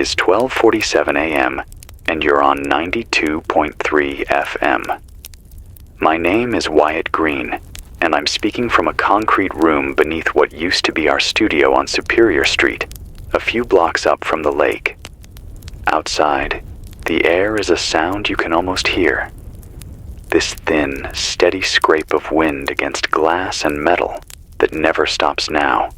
is 12:47 a.m., and you're on 92.3 FM. My name is Wyatt Green, and I'm speaking from a concrete room beneath what used to be our studio on Superior Street, a few blocks up from the lake. Outside, the air is a sound you can almost hear. This thin, steady scrape of wind against glass and metal that never stops now.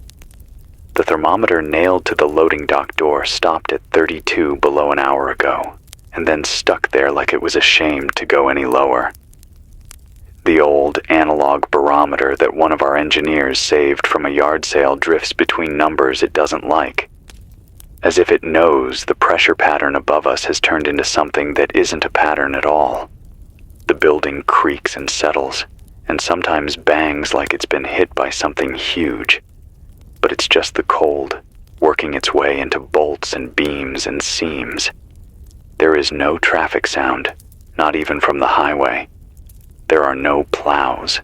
The thermometer nailed to the loading dock door stopped at 32 below an hour ago, and then stuck there like it was ashamed to go any lower. The old analog barometer that one of our engineers saved from a yard sale drifts between numbers it doesn't like, as if it knows the pressure pattern above us has turned into something that isn't a pattern at all. The building creaks and settles, and sometimes bangs like it's been hit by something huge. But it's just the cold, working its way into bolts and beams and seams. There is no traffic sound, not even from the highway. There are no plows.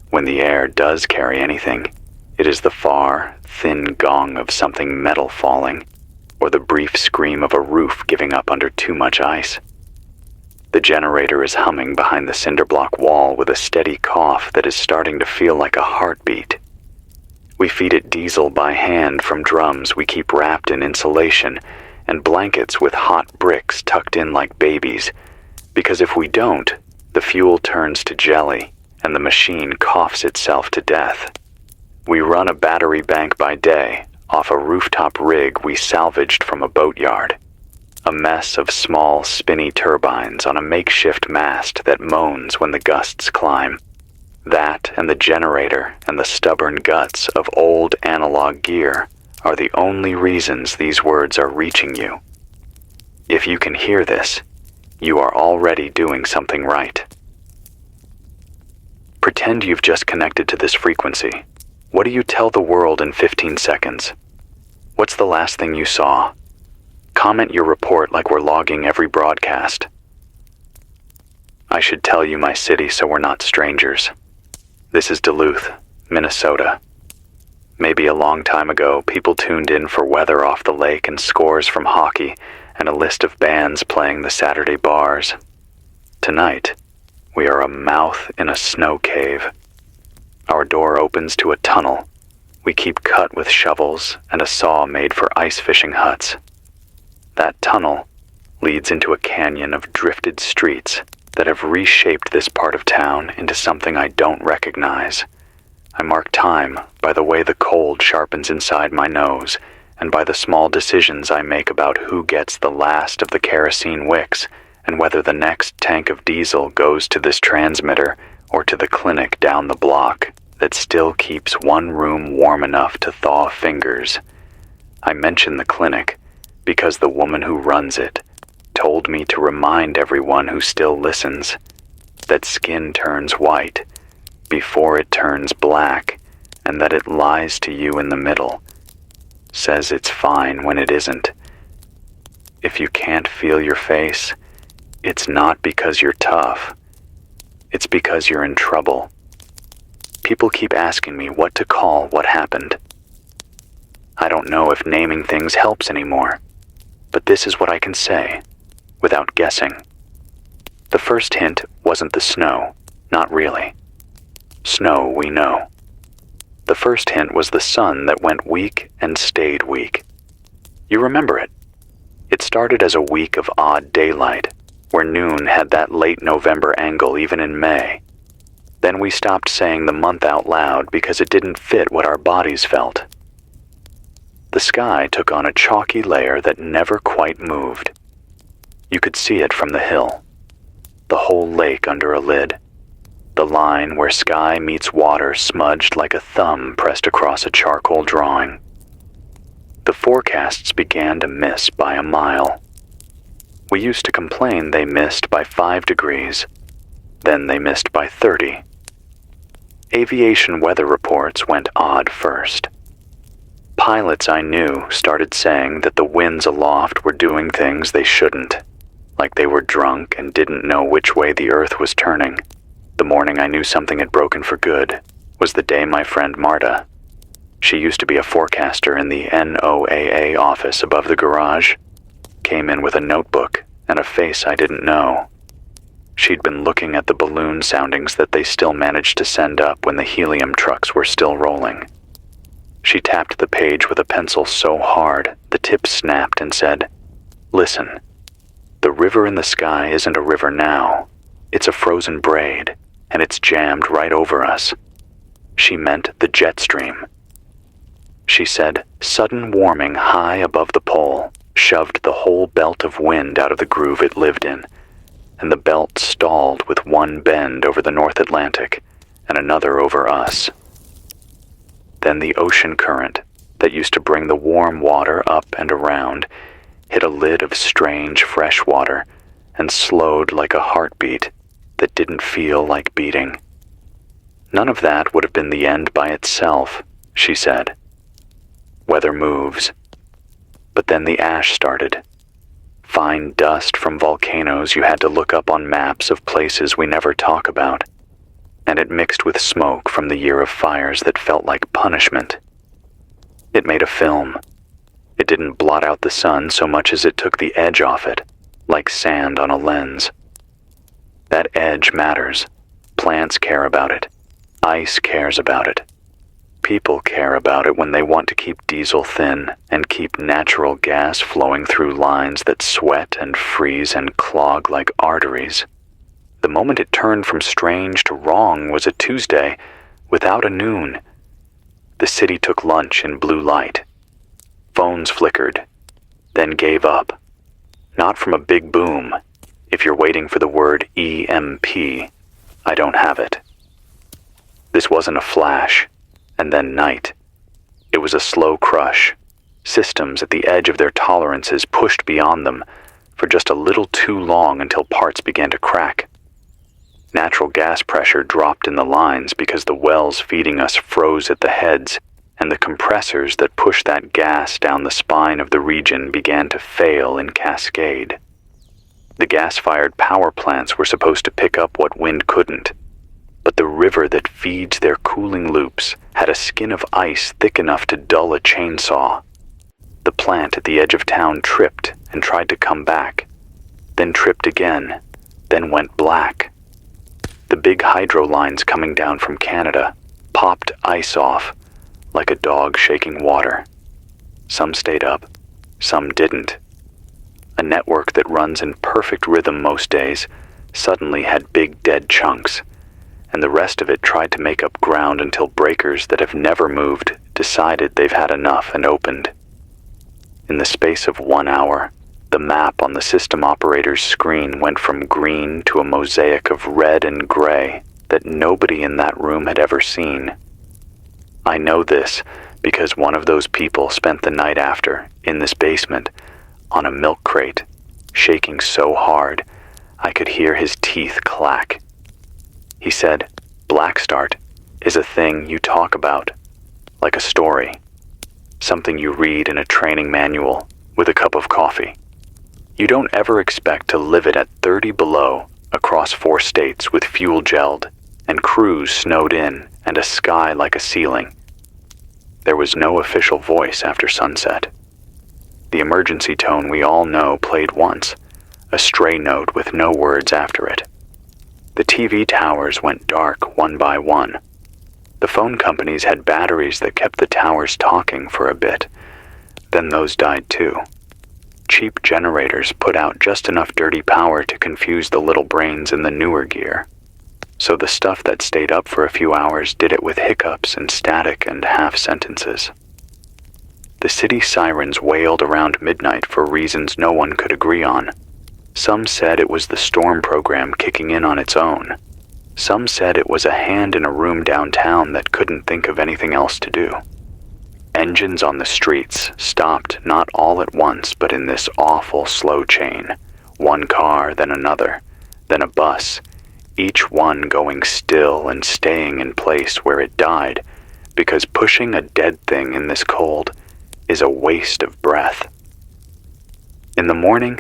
When the air does carry anything, it is the far, thin gong of something metal falling, or the brief scream of a roof giving up under too much ice. The generator is humming behind the cinder block wall with a steady cough that is starting to feel like a heartbeat. We feed it diesel by hand from drums we keep wrapped in insulation and blankets with hot bricks tucked in like babies, because if we don't, the fuel turns to jelly and the machine coughs itself to death. We run a battery bank by day off a rooftop rig we salvaged from a boatyard. A mess of small, spinny turbines on a makeshift mast that moans when the gusts climb. That and the generator and the stubborn guts of old analog gear are the only reasons these words are reaching you. If you can hear this, you are already doing something right. Pretend you've just connected to this frequency. What do you tell the world in 15 seconds? What's the last thing you saw? Comment your report like we're logging every broadcast. I should tell you my city so we're not strangers. This is Duluth, Minnesota. Maybe a long time ago, people tuned in for weather off the lake and scores from hockey and a list of bands playing the Saturday bars. Tonight, we are a mouth in a snow cave. Our door opens to a tunnel. We keep cut with shovels and a saw made for ice fishing huts. That tunnel leads into a canyon of drifted streets that have reshaped this part of town into something I don't recognize. I mark time by the way the cold sharpens inside my nose and by the small decisions I make about who gets the last of the kerosene wicks and whether the next tank of diesel goes to this transmitter or to the clinic down the block that still keeps one room warm enough to thaw fingers. I mention the clinic because the woman who runs it told me to remind everyone who still listens that skin turns white before it turns black, and that it lies to you in the middle, says it's fine when it isn't. If you can't feel your face, it's not because you're tough. It's because you're in trouble. People keep asking me what to call what happened. I don't know if naming things helps anymore, but this is what I can say, without guessing. The first hint wasn't the snow, not really. Snow, we know. The first hint was the sun that went weak and stayed weak. You remember it. It started as a week of odd daylight, where noon had that late November angle even in May. Then we stopped saying the month out loud because it didn't fit what our bodies felt. The sky took on a chalky layer that never quite moved. You could see it from the hill. The whole lake under a lid. The line where sky meets water smudged like a thumb pressed across a charcoal drawing. The forecasts began to miss by a mile. We used to complain they missed by 5 degrees. Then they missed by 30. Aviation weather reports went odd first. Pilots I knew started saying that the winds aloft were doing things they shouldn't, like they were drunk and didn't know which way the earth was turning. The morning I knew something had broken for good was the day my friend Marta. She used to be a forecaster in the NOAA office above the garage. came in with a notebook and a face I didn't know. She'd been looking at the balloon soundings that they still managed to send up when the helium trucks were still rolling. She tapped the page with a pencil so hard the tip snapped and said, "Listen, the river in the sky isn't a river now. It's a frozen braid, and it's jammed right over us." She meant the jet stream. She said sudden warming high above the pole shoved the whole belt of wind out of the groove it lived in, and the belt stalled with one bend over the North Atlantic and another over us. Then the ocean current that used to bring the warm water up and around hit a lid of strange fresh water and slowed like a heartbeat that didn't feel like beating. None of that would have been the end by itself, she said. Weather moves. But then the ash started. Fine dust from volcanoes you had to look up on maps of places we never talk about. And it mixed with smoke from the year of fires that felt like punishment. It made a film. It didn't blot out the sun so much as it took the edge off it, like sand on a lens. That edge matters. Plants care about it. Ice cares about it. People care about it when they want to keep diesel thin and keep natural gas flowing through lines that sweat and freeze and clog like arteries. The moment it turned from strange to wrong was a Tuesday without a noon. The city took lunch in blue light. Phones flickered, then gave up. Not from a big boom. If you're waiting for the word EMP, I don't have it. This wasn't a flash, and then night. It was a slow crush. Systems at the edge of their tolerances pushed beyond them for just a little too long until parts began to crack. Natural gas pressure dropped in the lines because the wells feeding us froze at the heads, and the compressors that pushed that gas down the spine of the region began to fail in cascade. The gas-fired power plants were supposed to pick up what wind couldn't, but the river that feeds their cooling loops had a skin of ice thick enough to dull a chainsaw. The plant at the edge of town tripped and tried to come back, then tripped again, then went black. The big hydro lines coming down from Canada popped ice off like a dog shaking water. Some stayed up, some didn't. A network that runs in perfect rhythm most days suddenly had big dead chunks, and the rest of it tried to make up ground until breakers that have never moved decided they've had enough and opened. In the space of 1 hour, the map on the system operator's screen went from green to a mosaic of red and gray that nobody in that room had ever seen. I know this because one of those people spent the night after, in this basement, on a milk crate, shaking so hard I could hear his teeth clack. He said, "Black start is a thing you talk about, like a story, something you read in a training manual with a cup of coffee. You don't ever expect to live it at 30 below across 4 states with fuel gelled and crews snowed in and a sky like a ceiling." There was no official voice after sunset. The emergency tone we all know played once, a stray note with no words after it. The TV towers went dark one by one. The phone companies had batteries that kept the towers talking for a bit. Then those died too. Cheap generators put out just enough dirty power to confuse the little brains in the newer gear. So the stuff that stayed up for a few hours did it with hiccups and static and half sentences. The city sirens wailed around midnight for reasons no one could agree on. Some said it was the storm program kicking in on its own. Some said it was a hand in a room downtown that couldn't think of anything else to do. Engines on the streets stopped not all at once but in this awful slow chain. One car, then another, then a bus, each one going still and staying in place where it died, because pushing a dead thing in this cold is a waste of breath. In the morning,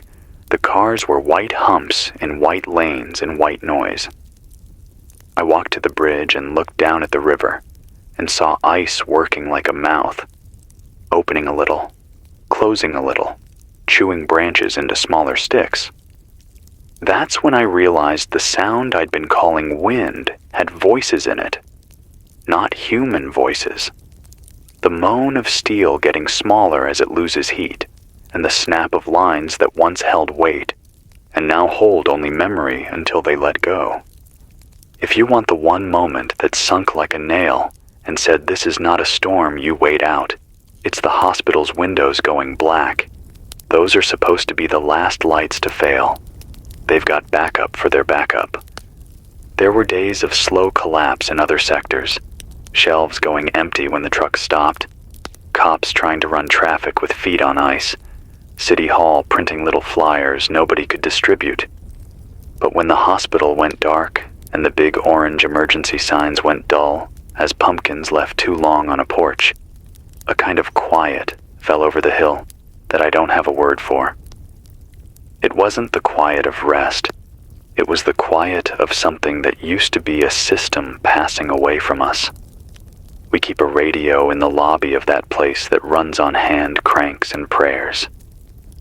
the cars were white humps in white lanes and white noise. I walked to the bridge and looked down at the river and saw ice working like a mouth, opening a little, closing a little, chewing branches into smaller sticks. That's when I realized the sound I'd been calling wind had voices in it, not human voices. The moan of steel getting smaller as it loses heat, and the snap of lines that once held weight, and now hold only memory until they let go. If you want the one moment that sunk like a nail and said this is not a storm you wait out, it's the hospital's windows going black. Those are supposed to be the last lights to fail. They've got backup for their backup. There were days of slow collapse in other sectors, shelves going empty when the truck stopped, cops trying to run traffic with feet on ice, City Hall printing little flyers nobody could distribute. But when the hospital went dark and the big orange emergency signs went dull as pumpkins left too long on a porch, a kind of quiet fell over the hill that I don't have a word for. It wasn't the quiet of rest. It was the quiet of something that used to be a system passing away from us. We keep a radio in the lobby of that place that runs on hand cranks and prayers.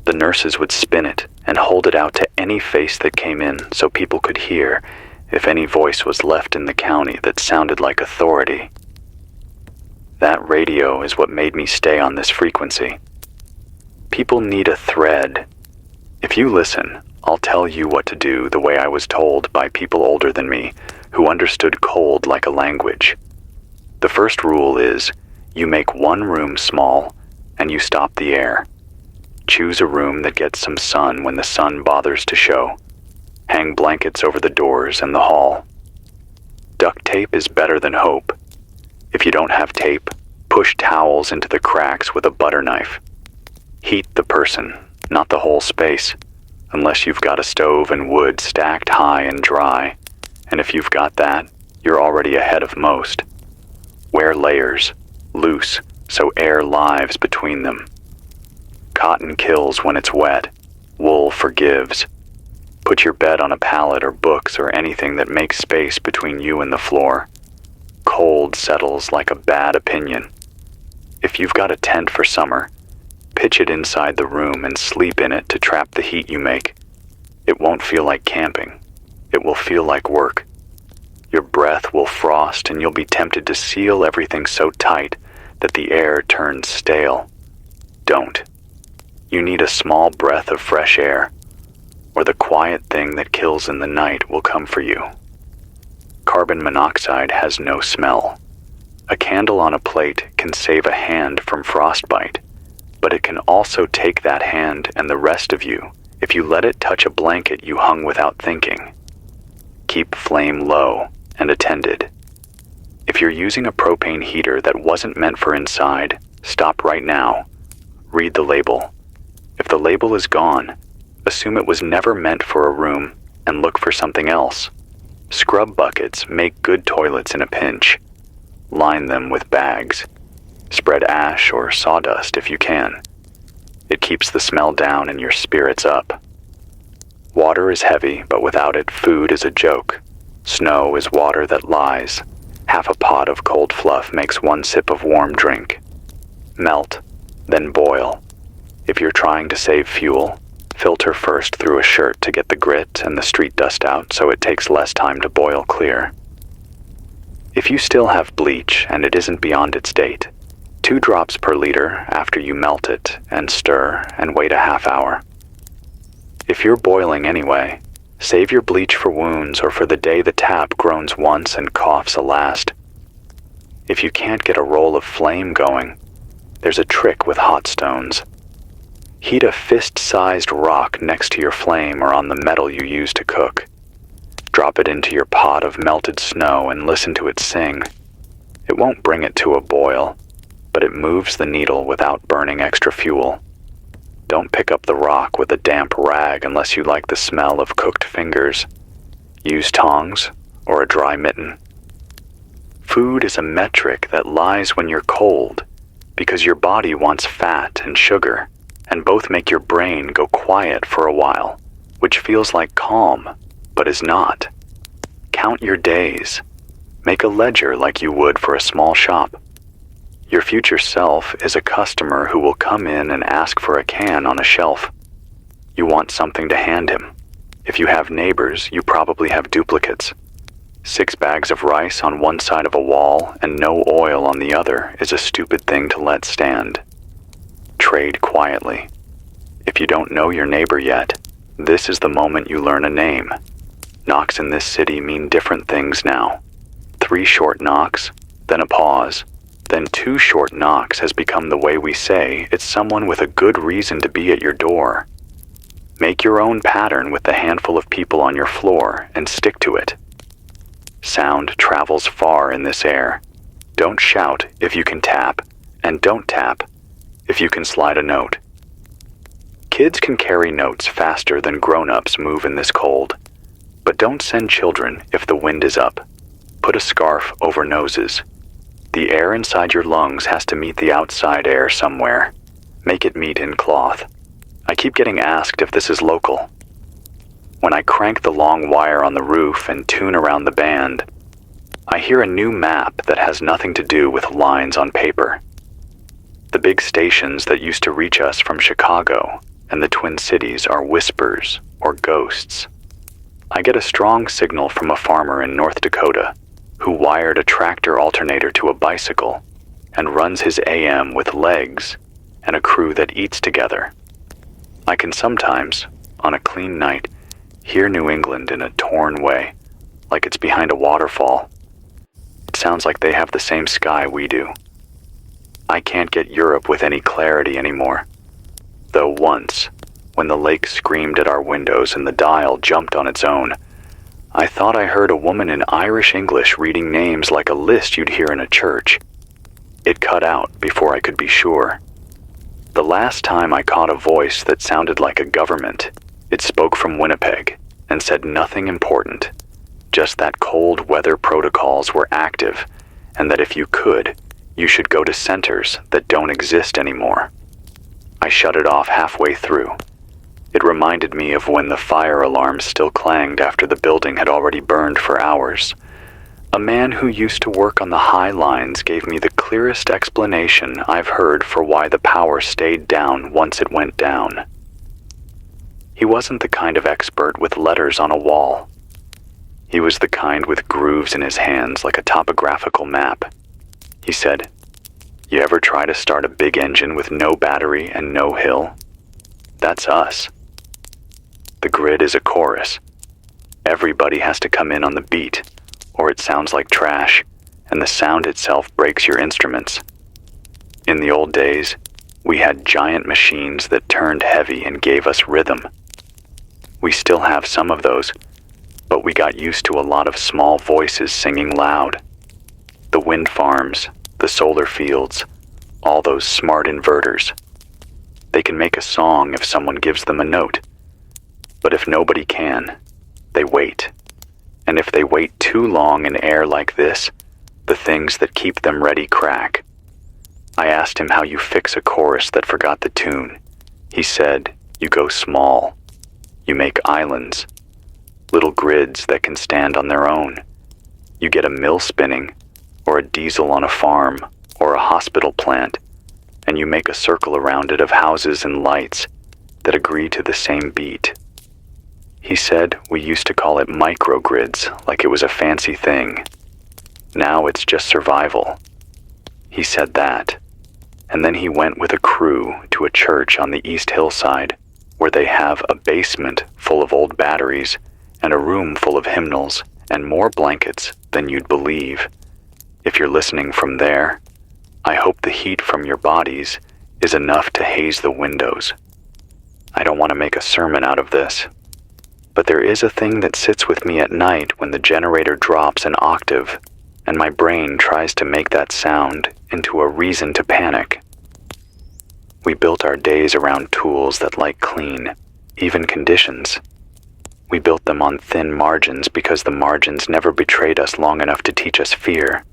The nurses would spin it and hold it out to any face that came in so people could hear if any voice was left in the county that sounded like authority. That radio is what made me stay on this frequency. People need a thread. If you listen, I'll tell you what to do the way I was told by people older than me who understood cold like a language. The first rule is, you make one room small and you stop the air. Choose a room that gets some sun when the sun bothers to show. Hang blankets over the doors and the hall. Duct tape is better than hope. If you don't have tape, push towels into the cracks with a butter knife. Heat the person, not the whole space, unless you've got a stove and wood stacked high and dry, and if you've got that, you're already ahead of most. Wear layers, loose, so air lives between them. Cotton kills when it's wet, wool forgives. Put your bed on a pallet or books or anything that makes space between you and the floor. Cold settles like a bad opinion. If you've got a tent for summer, pitch it inside the room and sleep in it to trap the heat you make. It won't feel like camping. It will feel like work. Your breath will frost and you'll be tempted to seal everything so tight that the air turns stale. Don't. You need a small breath of fresh air, or the quiet thing that kills in the night will come for you. Carbon monoxide has no smell. A candle on a plate can save a hand from frostbite, but it can also take that hand and the rest of you if you let it touch a blanket you hung without thinking. Keep flame low and attended. If you're using a propane heater that wasn't meant for inside, stop right now. Read the label. If the label is gone, assume it was never meant for a room and look for something else. Scrub buckets make good toilets in a pinch. Line them with bags. Spread ash or sawdust if you can. It keeps the smell down and your spirits up. Water is heavy, but without it, food is a joke. Snow is water that lies. Half a pot of cold fluff makes one sip of warm drink. Melt, then boil. If you're trying to save fuel, filter first through a shirt to get the grit and the street dust out so it takes less time to boil clear. If you still have bleach and it isn't beyond its date, 2 drops per liter after you melt it and stir and wait a half hour. If you're boiling anyway, save your bleach for wounds or for the day the tap groans once and coughs a last. If you can't get a roll of flame going, there's a trick with hot stones. Heat a fist-sized rock next to your flame or on the metal you use to cook. Drop it into your pot of melted snow and listen to it sing. It won't bring it to a boil, but it moves the needle without burning extra fuel. Don't pick up the rock with a damp rag unless you like the smell of cooked fingers. Use tongs or a dry mitten. Food is a metric that lies when you're cold because your body wants fat and sugar, and both make your brain go quiet for a while, which feels like calm, but is not. Count your days. Make a ledger like you would for a small shop. Your future self is a customer who will come in and ask for a can on a shelf. You want something to hand him. If you have neighbors, you probably have duplicates. 6 bags of rice on one side of a wall and no oil on the other is a stupid thing to let stand. Trade quietly. If you don't know your neighbor yet, this is the moment you learn a name. Knocks in this city mean different things now. 3 short knocks, then a pause, then 2 short knocks has become the way we say it's someone with a good reason to be at your door. Make your own pattern with the handful of people on your floor and stick to it. Sound travels far in this air. Don't shout if you can tap, and don't tap if you can slide a note. Kids can carry notes faster than grown-ups move in this cold, but don't send children if the wind is up. Put a scarf over noses. The air inside your lungs has to meet the outside air somewhere. Make it meet in cloth. I keep getting asked if this is local. When I crank the long wire on the roof and tune around the band, I hear a new map that has nothing to do with lines on paper. The big stations that used to reach us from Chicago and the Twin Cities are whispers or ghosts. I get a strong signal from a farmer in North Dakota who wired a tractor alternator to a bicycle and runs his AM with legs and a crew that eats together. I can sometimes, on a clean night, hear New England in a torn way, like it's behind a waterfall. It sounds like they have the same sky we do. I can't get Europe with any clarity anymore. Though once, when the lake screamed at our windows and the dial jumped on its own, I thought I heard a woman in Irish English reading names like a list you'd hear in a church. It cut out before I could be sure. The last time I caught a voice that sounded like a government, it spoke from Winnipeg and said nothing important, just that cold weather protocols were active and that if you could, you should go to centers that don't exist anymore. I shut it off halfway through. It reminded me of when the fire alarms still clanged after the building had already burned for hours. A man who used to work on the high lines gave me the clearest explanation I've heard for why the power stayed down once it went down. He wasn't the kind of expert with letters on a wall. He was the kind with grooves in his hands like a topographical map. He said, "You ever try to start a big engine with no battery and no hill? That's us. The grid is a chorus. Everybody has to come in on the beat, or it sounds like trash, and the sound itself breaks your instruments. In the old days, we had giant machines that turned heavy and gave us rhythm. We still have some of those, but we got used to a lot of small voices singing loud. The wind farms, the solar fields, all those smart inverters. They can make a song if someone gives them a note. But if nobody can, they wait. And if they wait too long in air like this, the things that keep them ready crack. I asked him how you fix a chorus that forgot the tune. He said, you go small. You make islands, little grids that can stand on their own. You get a mill spinning, or a diesel on a farm, or a hospital plant, and you make a circle around it of houses and lights that agree to the same beat. He said we used to call it microgrids, like it was a fancy thing. Now it's just survival. He said that, and then he went with a crew to a church on the East Hillside, where they have a basement full of old batteries and a room full of hymnals and more blankets than you'd believe. If you're listening from there, I hope the heat from your bodies is enough to haze the windows. I don't want to make a sermon out of this, but there is a thing that sits with me at night when the generator drops an octave and my brain tries to make that sound into a reason to panic. We built our days around tools that like clean, even conditions. We built them on thin margins because the margins never betrayed us long enough to teach us fear.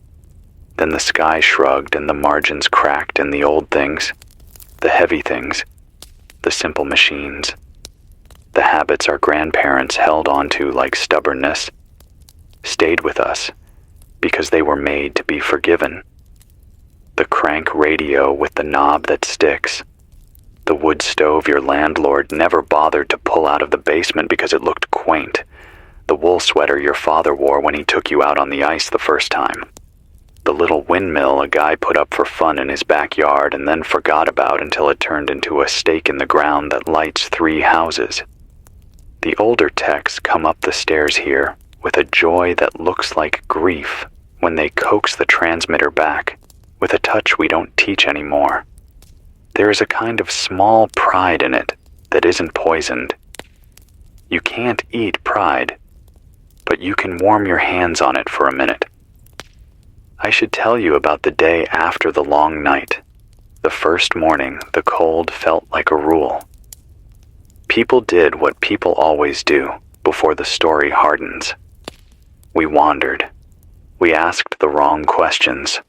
Then the sky shrugged and the margins cracked and the old things, the heavy things, the simple machines, the habits our grandparents held onto like stubbornness, stayed with us because they were made to be forgiven. The crank radio with the knob that sticks. The wood stove your landlord never bothered to pull out of the basement because it looked quaint. The wool sweater your father wore when he took you out on the ice the first time. The little windmill a guy put up for fun in his backyard and then forgot about until it turned into a stake in the ground that lights 3 houses. The older techs come up the stairs here with a joy that looks like grief when they coax the transmitter back with a touch we don't teach anymore. There is a kind of small pride in it that isn't poisoned. You can't eat pride, but you can warm your hands on it for a minute. I should tell you about the day after the long night. The first morning, the cold felt like a rule. People did what people always do before the story hardens. We wandered. We asked the wrong questions.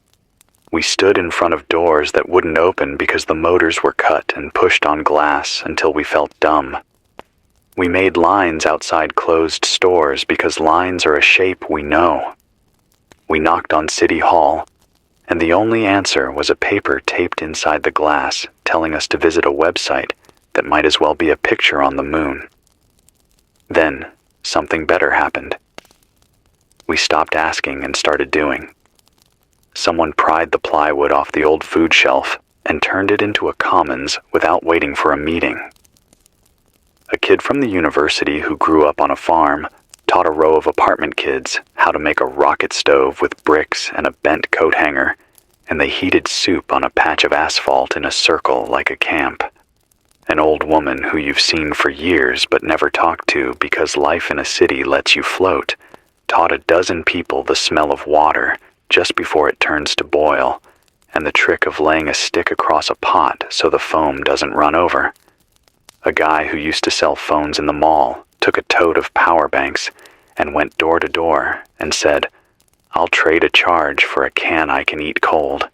We stood in front of doors that wouldn't open because the motors were cut and pushed on glass until we felt dumb. We made lines outside closed stores because lines are a shape we know. We knocked on City Hall, and the only answer was a paper taped inside the glass telling us to visit a website that might as well be a picture on the moon. Then, something better happened. We stopped asking and started doing. Someone pried the plywood off the old food shelf and turned it into a commons without waiting for a meeting. A kid from the university who grew up on a farm taught a row of apartment kids how to make a rocket stove with bricks and a bent coat hanger, and they heated soup on a patch of asphalt in a circle like a camp. An old woman who you've seen for years but never talked to because life in a city lets you float taught a dozen people the smell of water just before it turns to boil, and the trick of laying a stick across a pot so the foam doesn't run over. A guy who used to sell phones in the mall took a tote of power banks and went door to door and said, "I'll trade a charge for a can I can eat cold."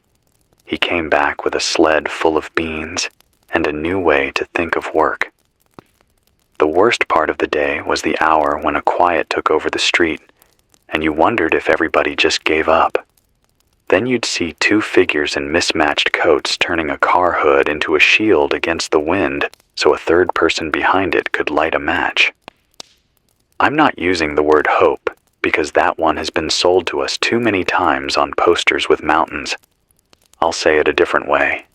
He came back with a sled full of beans and a new way to think of work. The worst part of the day was the hour when a quiet took over the street, and you wondered if everybody just gave up. Then you'd see 2 figures in mismatched coats turning a car hood into a shield against the wind so a third person behind it could light a match. I'm not using the word hope because that one has been sold to us too many times on posters with mountains. I'll say it a different way.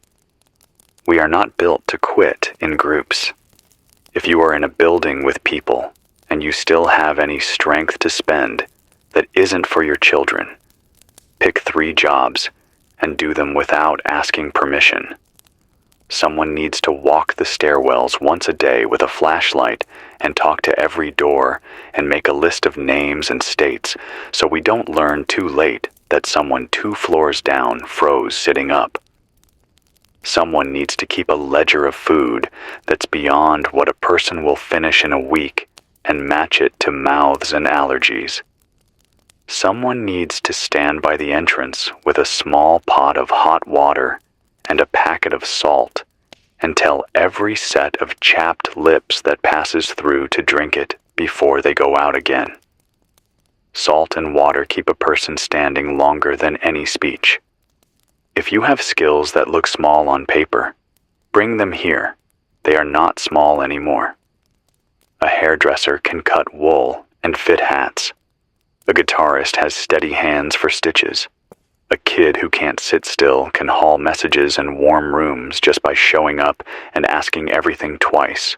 We are not built to quit in groups. If you are in a building with people and you still have any strength to spend that isn't for your children, pick 3 jobs and do them without asking permission. Someone needs to walk the stairwells once a day with a flashlight and talk to every door and make a list of names and states so we don't learn too late that someone 2 floors down froze sitting up. Someone needs to keep a ledger of food that's beyond what a person will finish in a week and match it to mouths and allergies. Someone needs to stand by the entrance with a small pot of hot water and a packet of salt, and tell every set of chapped lips that passes through to drink it before they go out again. Salt and water keep a person standing longer than any speech. If you have skills that look small on paper, bring them here. They are not small anymore. A hairdresser can cut wool and fit hats. A guitarist has steady hands for stitches. A kid who can't sit still can haul messages and warm rooms just by showing up and asking everything twice.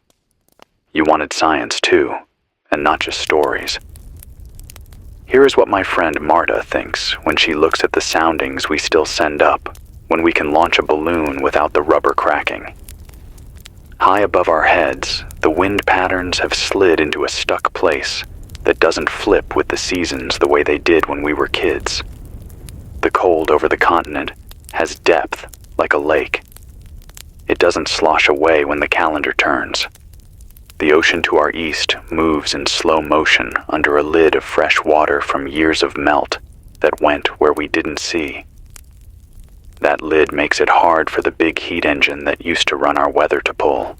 You wanted science too, and not just stories. Here is what my friend Marta thinks when she looks at the soundings we still send up when we can launch a balloon without the rubber cracking. High above our heads, the wind patterns have slid into a stuck place that doesn't flip with the seasons the way they did when we were kids. The cold over the continent has depth like a lake. It doesn't slosh away when the calendar turns. The ocean to our east moves in slow motion under a lid of fresh water from years of melt that went where we didn't see. That lid makes it hard for the big heat engine that used to run our weather to pull.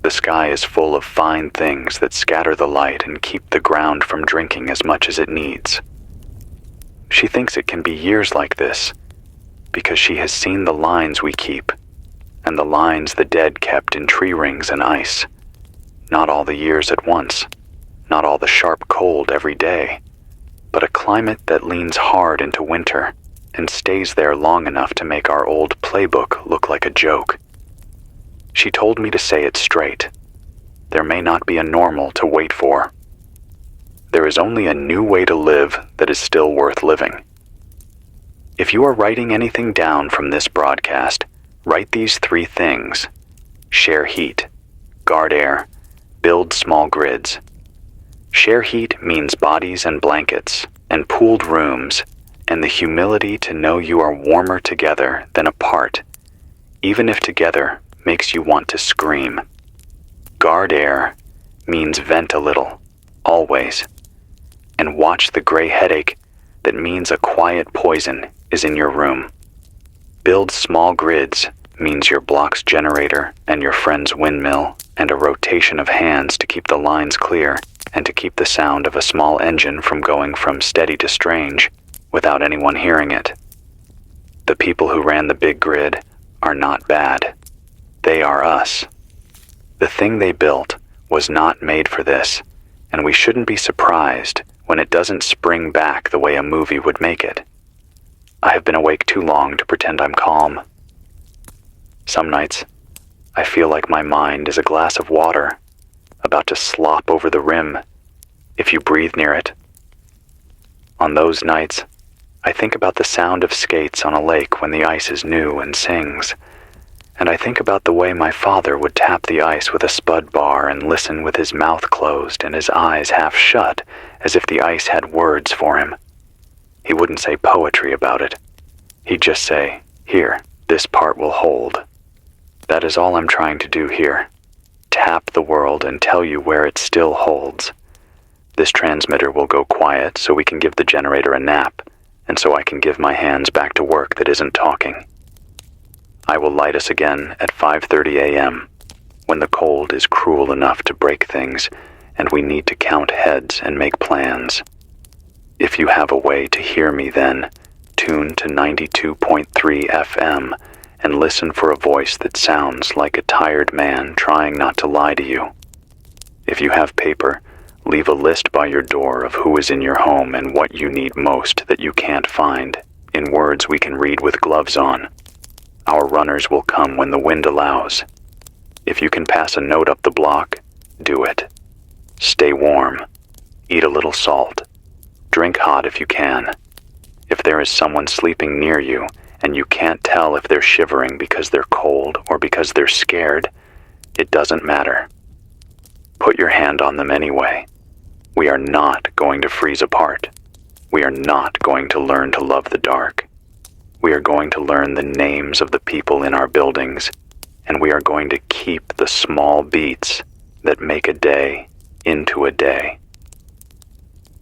The sky is full of fine things that scatter the light and keep the ground from drinking as much as it needs. She thinks it can be years like this, because she has seen the lines we keep, and the lines the dead kept in tree rings and ice. Not all the years at once, not all the sharp cold every day, but a climate that leans hard into winter and stays there long enough to make our old playbook look like a joke. She told me to say it straight. There may not be a normal to wait for. There is only a new way to live that is still worth living. If you are writing anything down from this broadcast, write these 3 things: share heat, guard air, build small grids. Share heat means bodies and blankets, and pooled rooms, and the humility to know you are warmer together than apart, even if together makes you want to scream. Guard air means vent a little, always, and watch the gray headache that means a quiet poison is in your room. Build small grids means your block's generator and your friend's windmill and a rotation of hands to keep the lines clear and to keep the sound of a small engine from going from steady to strange without anyone hearing it. The people who ran the big grid are not bad. They are us. The thing they built was not made for this, and we shouldn't be surprised when it doesn't spring back the way a movie would make it. I have been awake too long to pretend I'm calm. Some nights, I feel like my mind is a glass of water, about to slop over the rim if you breathe near it. On those nights, I think about the sound of skates on a lake when the ice is new and sings, and I think about the way my father would tap the ice with a spud bar and listen with his mouth closed and his eyes half shut as if the ice had words for him. He wouldn't say poetry about it. He'd just say, "Here, this part will hold." That is all I'm trying to do here. Tap the world and tell you where it still holds. This transmitter will go quiet so we can give the generator a nap, and so I can give my hands back to work that isn't talking. I will light us again at 5:30 a.m., when the cold is cruel enough to break things, and we need to count heads and make plans. If you have a way to hear me then, tune to 92.3 FM and listen for a voice that sounds like a tired man trying not to lie to you. If you have paper, leave a list by your door of who is in your home and what you need most that you can't find, in words we can read with gloves on. Our runners will come when the wind allows. If you can pass a note up the block, do it. Stay warm. Eat a little salt. Drink hot if you can. If there is someone sleeping near you and you can't tell if they're shivering because they're cold or because they're scared, it doesn't matter. Put your hand on them anyway. We are not going to freeze apart. We are not going to learn to love the dark. We are going to learn the names of the people in our buildings, and we are going to keep the small beats that make a day into a day.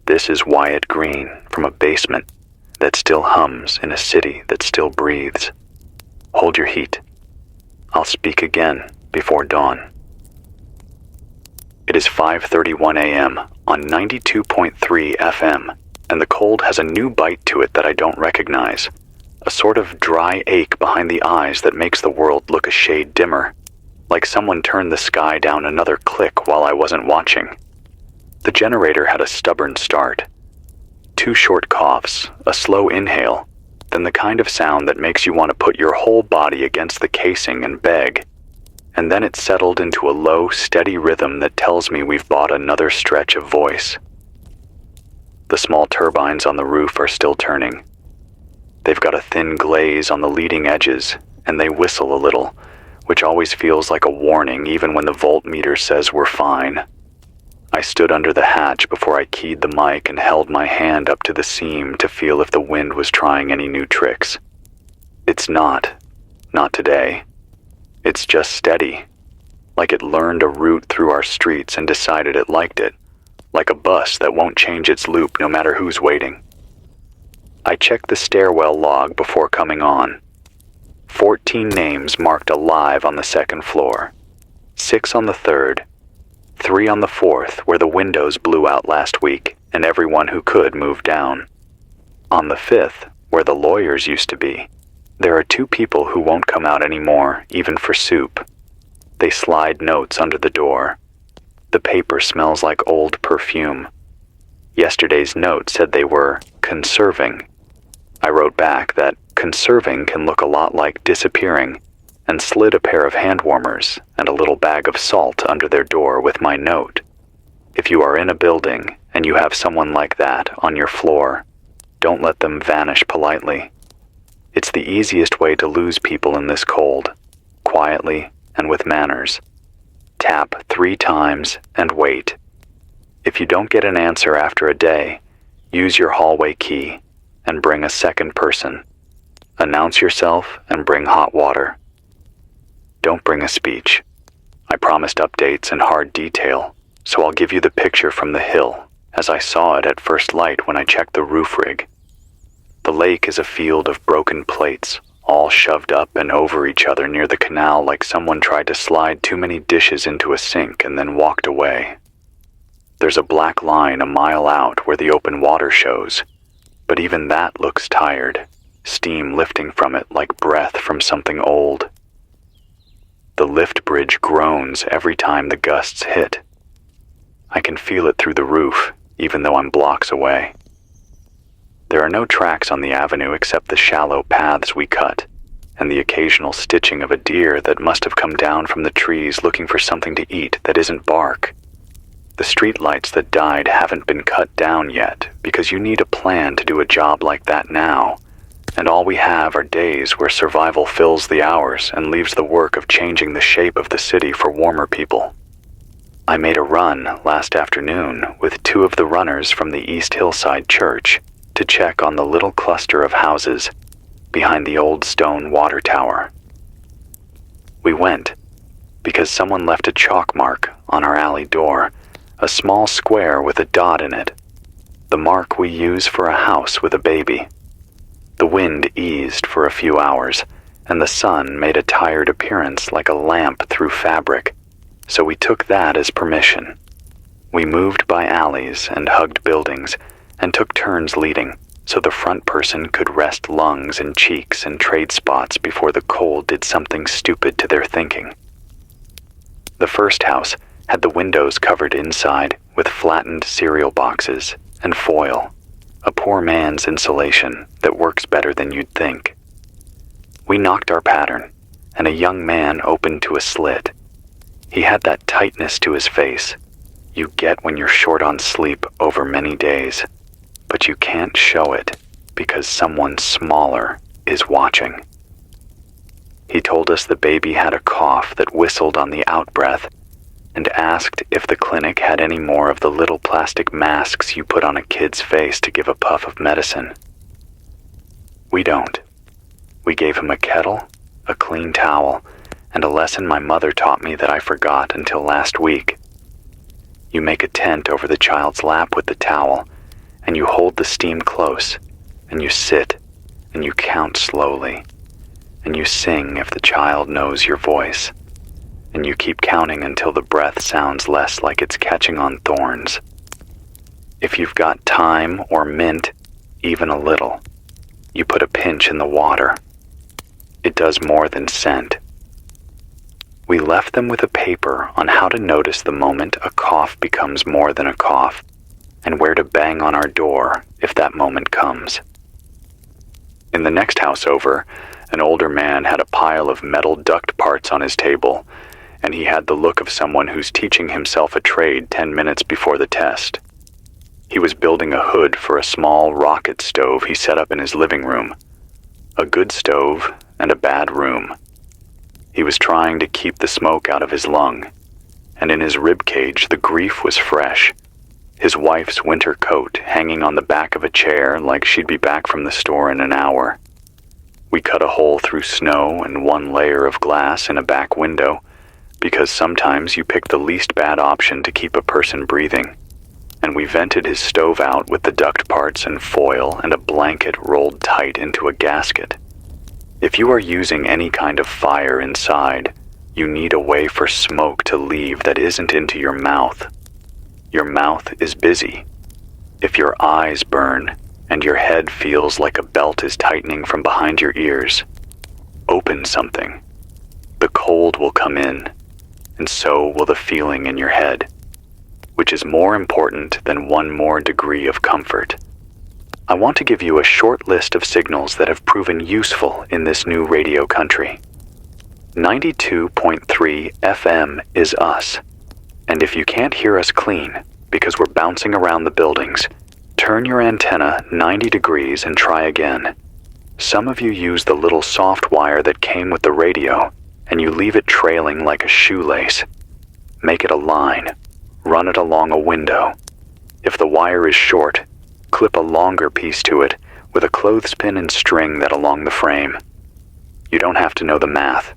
This is Wyatt Green from a basement that still hums in a city that still breathes. Hold your heat. I'll speak again before dawn. It is 5:31 a.m. on 92.3 FM, and the cold has a new bite to it that I don't recognize. A sort of dry ache behind the eyes that makes the world look a shade dimmer, like someone turned the sky down another click while I wasn't watching. The generator had a stubborn start. 2 short coughs, a slow inhale, then the kind of sound that makes you want to put your whole body against the casing and beg. And then it settled into a low, steady rhythm that tells me we've bought another stretch of voice. The small turbines on the roof are still turning. They've got a thin glaze on the leading edges, and they whistle a little, which always feels like a warning even when the voltmeter says we're fine. I stood under the hatch before I keyed the mic and held my hand up to the seam to feel if the wind was trying any new tricks. It's not today. It's just steady, like it learned a route through our streets and decided it liked it, like a bus that won't change its loop no matter who's waiting. I checked the stairwell log before coming on. 14 names marked alive on the 2nd floor, 6 on the 3rd, 3 on the 4th where the windows blew out last week and everyone who could moved down. On the 5th, where the lawyers used to be, There are two people who won't come out anymore, even for soup. They slide notes under the door. The paper smells like old perfume. Yesterday's note said they were conserving. I wrote back that conserving can look a lot like disappearing, and slid a pair of hand warmers and a little bag of salt under their door with my note. If you are in a building and you have someone like that on your floor, don't let them vanish politely. It's the easiest way to lose people in this cold, quietly and with manners. Tap 3 times and wait. If you don't get an answer after a day, use your hallway key and bring a second person. Announce yourself and bring hot water. Don't bring a speech. I promised updates in hard detail, so I'll give you the picture from the hill as I saw it at first light when I checked the roof rig. The lake is a field of broken plates, all shoved up and over each other near the canal like someone tried to slide too many dishes into a sink and then walked away. There's a black line a mile out where the open water shows, but even that looks tired, steam lifting from it like breath from something old. The lift bridge groans every time the gusts hit. I can feel it through the roof, even though I'm blocks away. There are no tracks on the avenue except the shallow paths we cut, and the occasional stitching of a deer that must have come down from the trees looking for something to eat that isn't bark. The streetlights that died haven't been cut down yet, because you need a plan to do a job like that now, and all we have are days where survival fills the hours and leaves the work of changing the shape of the city for warmer people. I made a run last afternoon with 2 of the runners from the East Hillside Church to check on the little cluster of houses behind the old stone water tower. We went because someone left a chalk mark on our alley door, a small square with a dot in it, the mark we use for a house with a baby. The wind eased for a few hours, and the sun made a tired appearance like a lamp through fabric, so we took that as permission. We moved by alleys and hugged buildings, and took turns leading, so the front person could rest lungs and cheeks and trade spots before the cold did something stupid to their thinking. The first house had the windows covered inside with flattened cereal boxes and foil, a poor man's insulation that works better than you'd think. We knocked our pattern, and a young man opened to a slit. He had that tightness to his face you get when you're short on sleep over many days, but you can't show it because someone smaller is watching. He told us the baby had a cough that whistled on the out-breath and asked if the clinic had any more of the little plastic masks you put on a kid's face to give a puff of medicine. We don't. We gave him a kettle, a clean towel, and a lesson my mother taught me that I forgot until last week. You make a tent over the child's lap with the towel, and you hold the steam close, and you sit, and you count slowly, and you sing if the child knows your voice, and you keep counting until the breath sounds less like it's catching on thorns. If you've got thyme or mint, even a little, you put a pinch in the water. It does more than scent. We left them with a paper on how to notice the moment a cough becomes more than a cough, and where to bang on our door if that moment comes. In the next house over, an older man had a pile of metal duct parts on his table, and he had the look of someone who's teaching himself a trade 10 minutes before the test. He was building a hood for a small rocket stove he set up in his living room. A good stove and a bad room. He was trying to keep the smoke out of his lung, and in his rib cage the grief was fresh. His wife's winter coat hanging on the back of a chair like she'd be back from the store in an hour. We cut a hole through snow and 1 layer of glass in a back window, because sometimes you pick the least bad option to keep a person breathing, and we vented his stove out with the duct parts and foil and a blanket rolled tight into a gasket. If you are using any kind of fire inside, you need a way for smoke to leave that isn't into your mouth. Your mouth is busy. If your eyes burn and your head feels like a belt is tightening from behind your ears, Open something. The cold will come in, and so will the feeling in your head, which is more important than one more degree of comfort. I want to give you a short list of signals that have proven useful in this new radio country. 92.3 FM is us, and if you can't hear us clean because we're bouncing around the buildings, turn your antenna 90 degrees and try again. Some of you use the little soft wire that came with the radio, and you leave it trailing like a shoelace. Make it a line. Run it along a window. If the wire is short, clip a longer piece to it with a clothespin and string that along the frame. You don't have to know the math.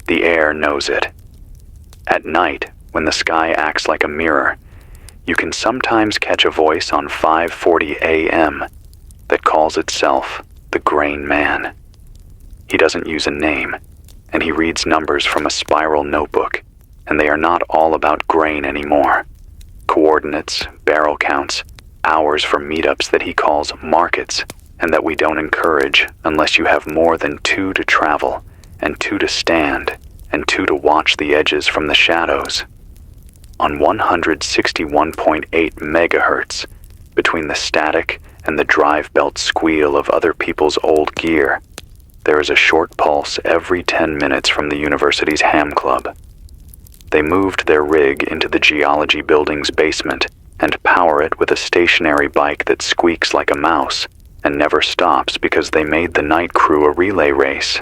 The air knows it. At night, when the sky acts like a mirror, you can sometimes catch a voice on 5:40 a.m. that calls itself the Grain Man. He doesn't use a name, and he reads numbers from a spiral notebook, and they are not all about grain anymore. Coordinates, barrel counts, hours for meetups that he calls markets, and that we don't encourage unless you have more than 2 to travel, and 2 to stand, and 2 to watch the edges from the shadows. On 161.8 megahertz, between the static and the drive belt squeal of other people's old gear, there is a short pulse every 10 minutes from the university's ham club. They moved their rig into the geology building's basement and power it with a stationary bike that squeaks like a mouse and never stops because they made the night crew a relay race.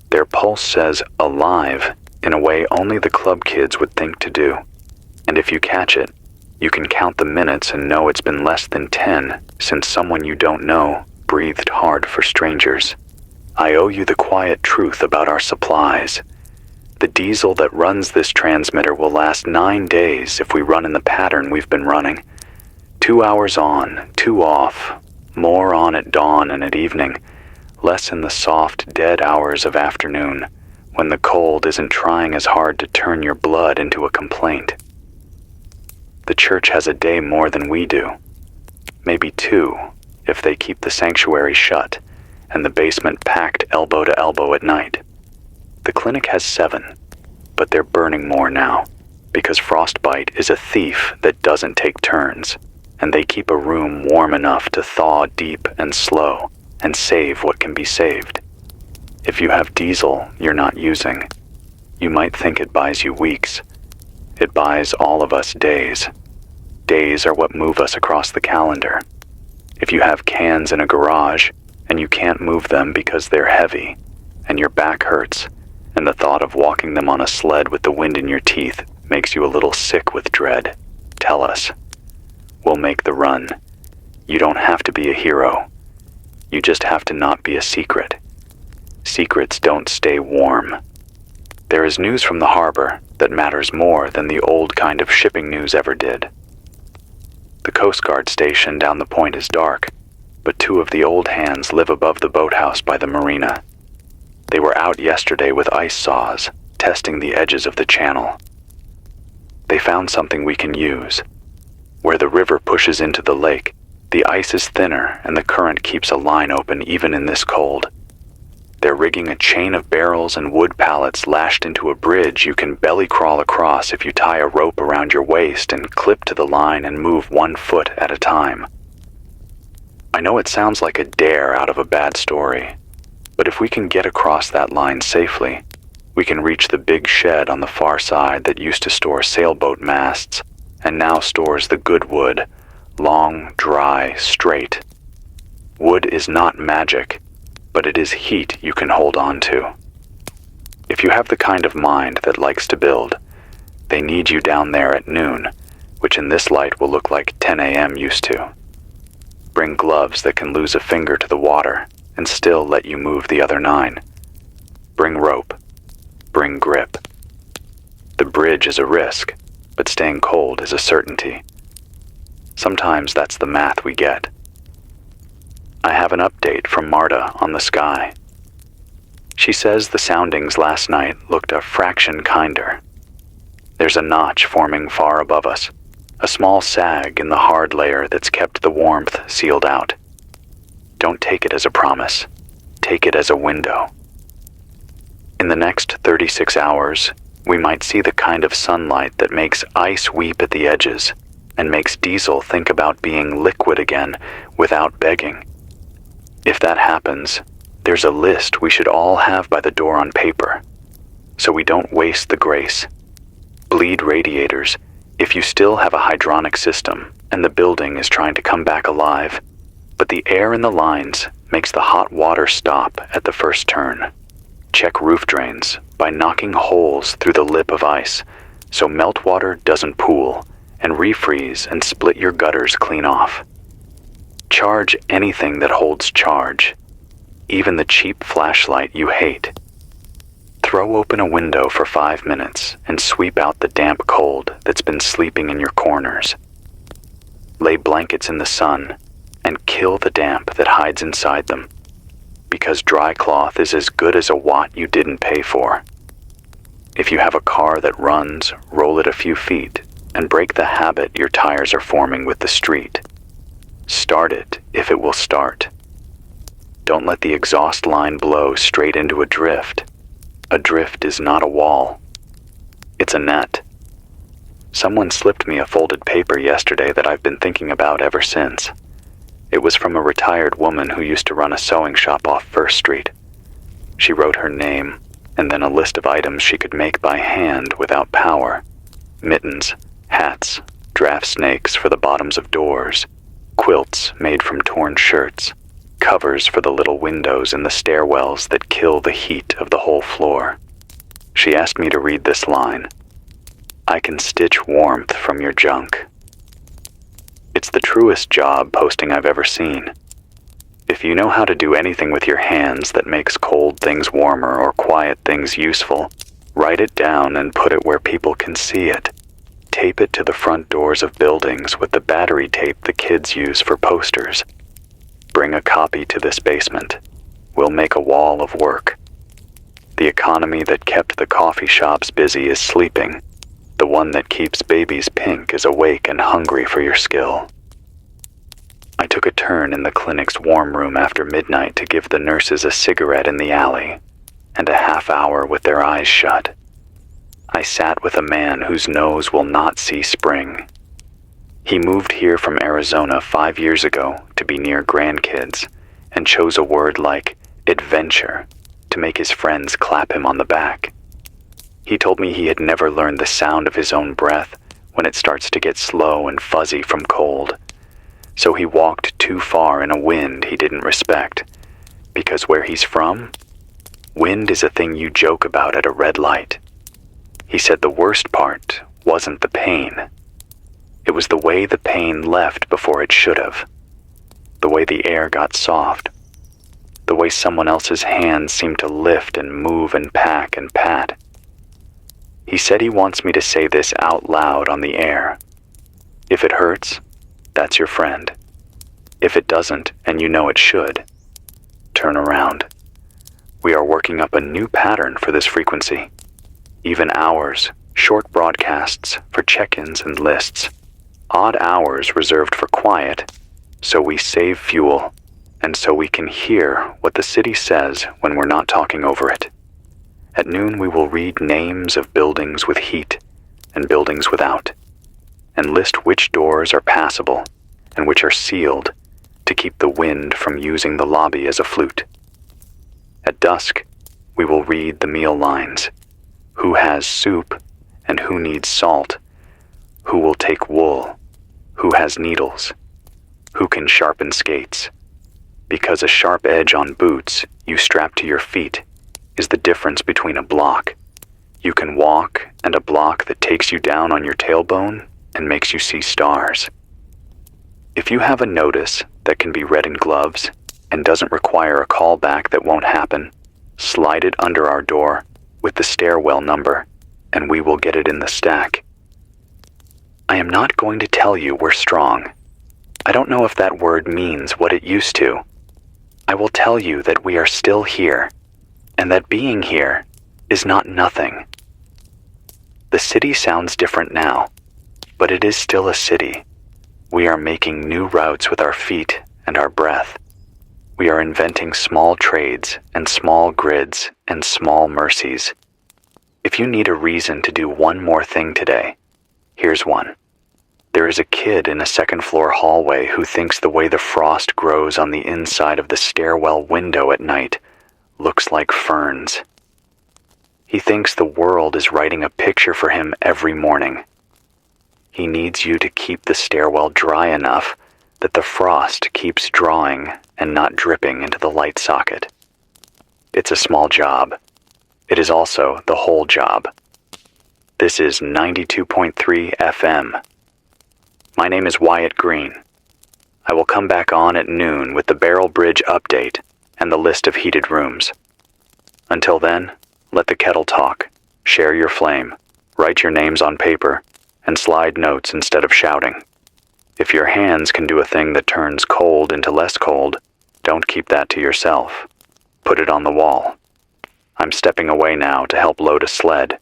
Their pulse says alive in a way only the club kids would think to do. And if you catch it, you can count the minutes and know it's been less than 10 since someone you don't know breathed hard for strangers. I owe you the quiet truth about our supplies. The diesel that runs this transmitter will last 9 days if we run in the pattern we've been running. 2 hours on, 2 off, more on at dawn and at evening, less in the soft, dead hours of afternoon, when the cold isn't trying as hard to turn your blood into a complaint. The church has a day more than we do. Maybe 2, if they keep the sanctuary shut and the basement packed elbow to elbow at night. The clinic has 7, but they're burning more now, because frostbite is a thief that doesn't take turns, and they keep a room warm enough to thaw deep and slow, and save what can be saved. If you have diesel you're not using, you might think it buys you weeks. It buys all of us days. Days are what move us across the calendar. If you have cans in a garage, and you can't move them because they're heavy, and your back hurts, and the thought of walking them on a sled with the wind in your teeth makes you a little sick with dread, tell us. We'll make the run. You don't have to be a hero. You just have to not be a secret. Secrets don't stay warm. There is news from the harbor that matters more than the old kind of shipping news ever did. The Coast Guard station down the point is dark, but 2 of the old hands live above the boathouse by the marina. They were out yesterday with ice saws, testing the edges of the channel. They found something we can use. Where the river pushes into the lake, the ice is thinner and the current keeps a line open even in this cold. They're rigging a chain of barrels and wood pallets lashed into a bridge you can belly crawl across if you tie a rope around your waist and clip to the line and move 1 foot at a time. I know it sounds like a dare out of a bad story, but if we can get across that line safely, we can reach the big shed on the far side that used to store sailboat masts and now stores the good wood, long, dry, straight. Wood is not magic, but it is heat you can hold on to. If you have the kind of mind that likes to build, they need you down there at noon, which in this light will look like 10 a.m. used to. Bring gloves that can lose a finger to the water and still let you move the other 9. Bring rope. Bring grip. The bridge is a risk, but staying cold is a certainty. Sometimes that's the math we get. I have an update from Marta on the sky. She says the soundings last night looked a fraction kinder. There's a notch forming far above us, a small sag in the hard layer that's kept the warmth sealed out. Don't take it as a promise. Take it as a window. In the next 36 hours, we might see the kind of sunlight that makes ice weep at the edges and makes diesel think about being liquid again without begging. If that happens, there's a list we should all have by the door on paper, so we don't waste the grace. Bleed radiators if you still have a hydronic system and the building is trying to come back alive, but the air in the lines makes the hot water stop at the first turn. Check roof drains by knocking holes through the lip of ice so meltwater doesn't pool, and refreeze and split your gutters clean off. Charge anything that holds charge, even the cheap flashlight you hate. Throw open a window for 5 minutes and sweep out the damp cold that's been sleeping in your corners. Lay blankets in the sun and kill the damp that hides inside them, because dry cloth is as good as a watt you didn't pay for. If you have a car that runs, roll it a few feet and break the habit your tires are forming with the street. Start it if it will start. Don't let the exhaust line blow straight into a drift. A drift is not a wall. It's a net. Someone slipped me a folded paper yesterday that I've been thinking about ever since. It was from a retired woman who used to run a sewing shop off First Street. She wrote her name and then a list of items she could make by hand without power. Mittens, hats, draft snakes for the bottoms of doors, quilts made from torn shirts, covers for the little windows in the stairwells that kill the heat of the whole floor. She asked me to read this line: "I can stitch warmth from your junk." It's the truest job posting I've ever seen. If you know how to do anything with your hands that makes cold things warmer or quiet things useful, write it down and put it where people can see it. Tape it to the front doors of buildings with the battery tape the kids use for posters. Bring a copy to this basement. We'll make a wall of work. The economy that kept the coffee shops busy is sleeping. The one that keeps babies pink is awake and hungry for your skill. I took a turn in the clinic's warm room after midnight to give the nurses a cigarette in the alley and a half hour with their eyes shut. I sat with a man whose nose will not see spring. He moved here from Arizona 5 years ago to be near grandkids and chose a word like adventure to make his friends clap him on the back. He told me he had never learned the sound of his own breath when it starts to get slow and fuzzy from cold. So he walked too far in a wind he didn't respect, because where he's from, wind is a thing you joke about at a red light. He said the worst part wasn't the pain. It was the way the pain left before it should have. The way the air got soft. The way someone else's hands seemed to lift and move and pack and pat. He said he wants me to say this out loud on the air. If it hurts, that's your friend. If it doesn't, and you know it should, turn around. We are working up a new pattern for this frequency. Even hours, short broadcasts for check-ins and lists. Odd hours reserved for quiet, so we save fuel, and so we can hear what the city says when we're not talking over it. At noon we will read names of buildings with heat and buildings without, and list which doors are passable and which are sealed to keep the wind from using the lobby as a flute. At dusk, we will read the meal lines. Who has soup and who needs salt? Who will take wool? Who has needles? Who can sharpen skates? Because a sharp edge on boots you strap to your feet is the difference between a block you can walk and a block that takes you down on your tailbone and makes you see stars. If you have a notice that can be read in gloves and doesn't require a callback that won't happen, slide it under our door with the stairwell number, and we will get it in the stack. I am not going to tell you we're strong. I don't know if that word means what it used to. I will tell you that we are still here, and that being here is not nothing. The city sounds different now, but it is still a city. We are making new routes with our feet and our breath. We are inventing small trades and small grids and small mercies. If you need a reason to do one more thing today, here's one. There is a kid in a second-floor hallway who thinks the way the frost grows on the inside of the stairwell window at night looks like ferns. He thinks the world is writing a picture for him every morning. He needs you to keep the stairwell dry enough that the frost keeps drawing and not dripping into the light socket. It's a small job. It is also the whole job. This is 92.3 FM. My name is Wyatt Green. I will come back on at noon with the Barrel Bridge update and the list of heated rooms. Until then, let the kettle talk, share your flame, write your names on paper, and slide notes instead of shouting. If your hands can do a thing that turns cold into less cold, don't keep that to yourself. Put it on the wall. I'm stepping away now to help load a sled.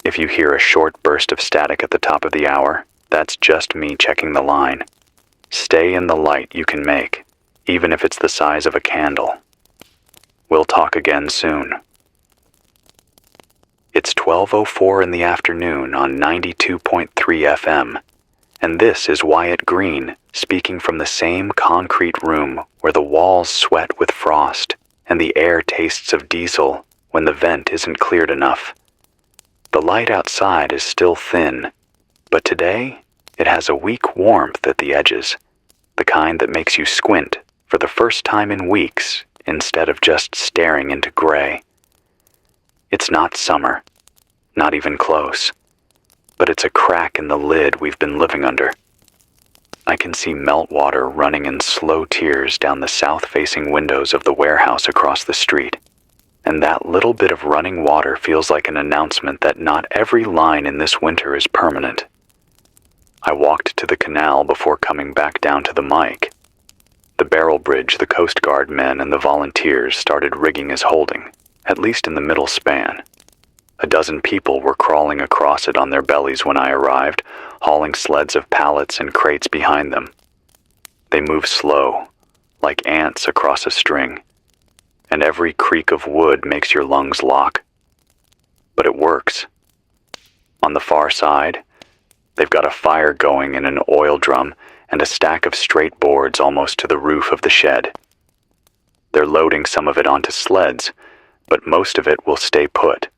If you hear a short burst of static at the top of the hour, that's just me checking the line. Stay in the light you can make, even if it's the size of a candle. We'll talk again soon. It's 12:04 in the afternoon on 92.3 FM, and this is Wyatt Green speaking from the same concrete room where the walls sweat with frost and the air tastes of diesel when the vent isn't cleared enough. The light outside is still thin, but today it has a weak warmth at the edges, the kind that makes you squint for the first time in weeks instead of just staring into gray. It's not summer, not even close, but it's a crack in the lid we've been living under. I can see meltwater running in slow tears down the south-facing windows of the warehouse across the street, and that little bit of running water feels like an announcement that not every line in this winter is permanent. I walked to the canal before coming back down to the mic. The Barrel Bridge the Coast Guard men and the volunteers started rigging as holding, at least in the middle span. A dozen people were crawling across it on their bellies when I arrived, hauling sleds of pallets and crates behind them. They move slow, like ants across a string, and every creak of wood makes your lungs lock. But it works. On the far side, they've got a fire going in an oil drum and a stack of straight boards almost to the roof of the shed. They're loading some of it onto sleds, but most of it will stay put,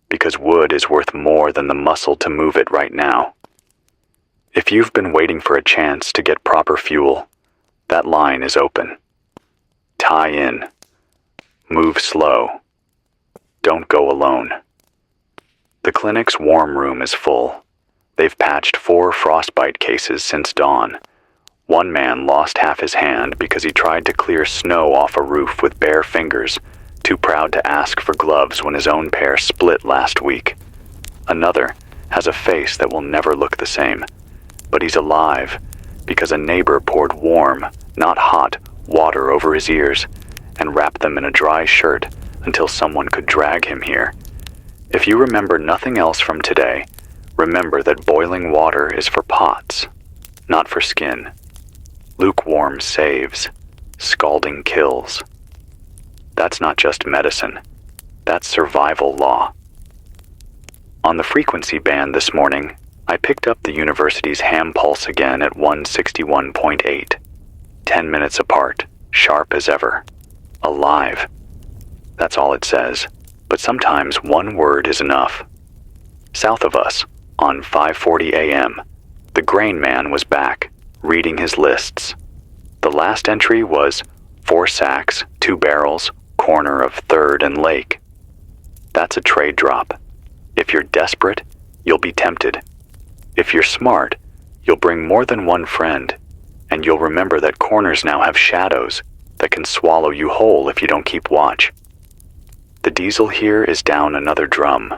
because wood is worth more than the muscle to move it right now. If you've been waiting for a chance to get proper fuel, that line is open. Tie in. Move slow. Don't go alone. The clinic's warm room is full. They've patched 4 frostbite cases since dawn. One man lost half his hand because he tried to clear snow off a roof with bare fingers, too proud to ask for gloves when his own pair split last week. Another has a face that will never look the same, but he's alive because a neighbor poured warm, not hot, water over his ears and wrapped them in a dry shirt until someone could drag him here. If you remember nothing else from today, remember that boiling water is for pots, not for skin. Lukewarm saves, scalding kills. That's not just medicine, that's survival law. On the frequency band this morning, I picked up the university's ham pulse again at 161.8. 10 minutes apart, sharp as ever. Alive. That's all it says, but sometimes one word is enough. South of us, on 5:40 a.m., the grain man was back, reading his lists. The last entry was 4 sacks, 2 barrels, corner of 3rd and Lake. That's a trade drop. If you're desperate, you'll be tempted. If you're smart, you'll bring more than one friend, and you'll remember that corners now have shadows that can swallow you whole if you don't keep watch. The diesel here is down another drum.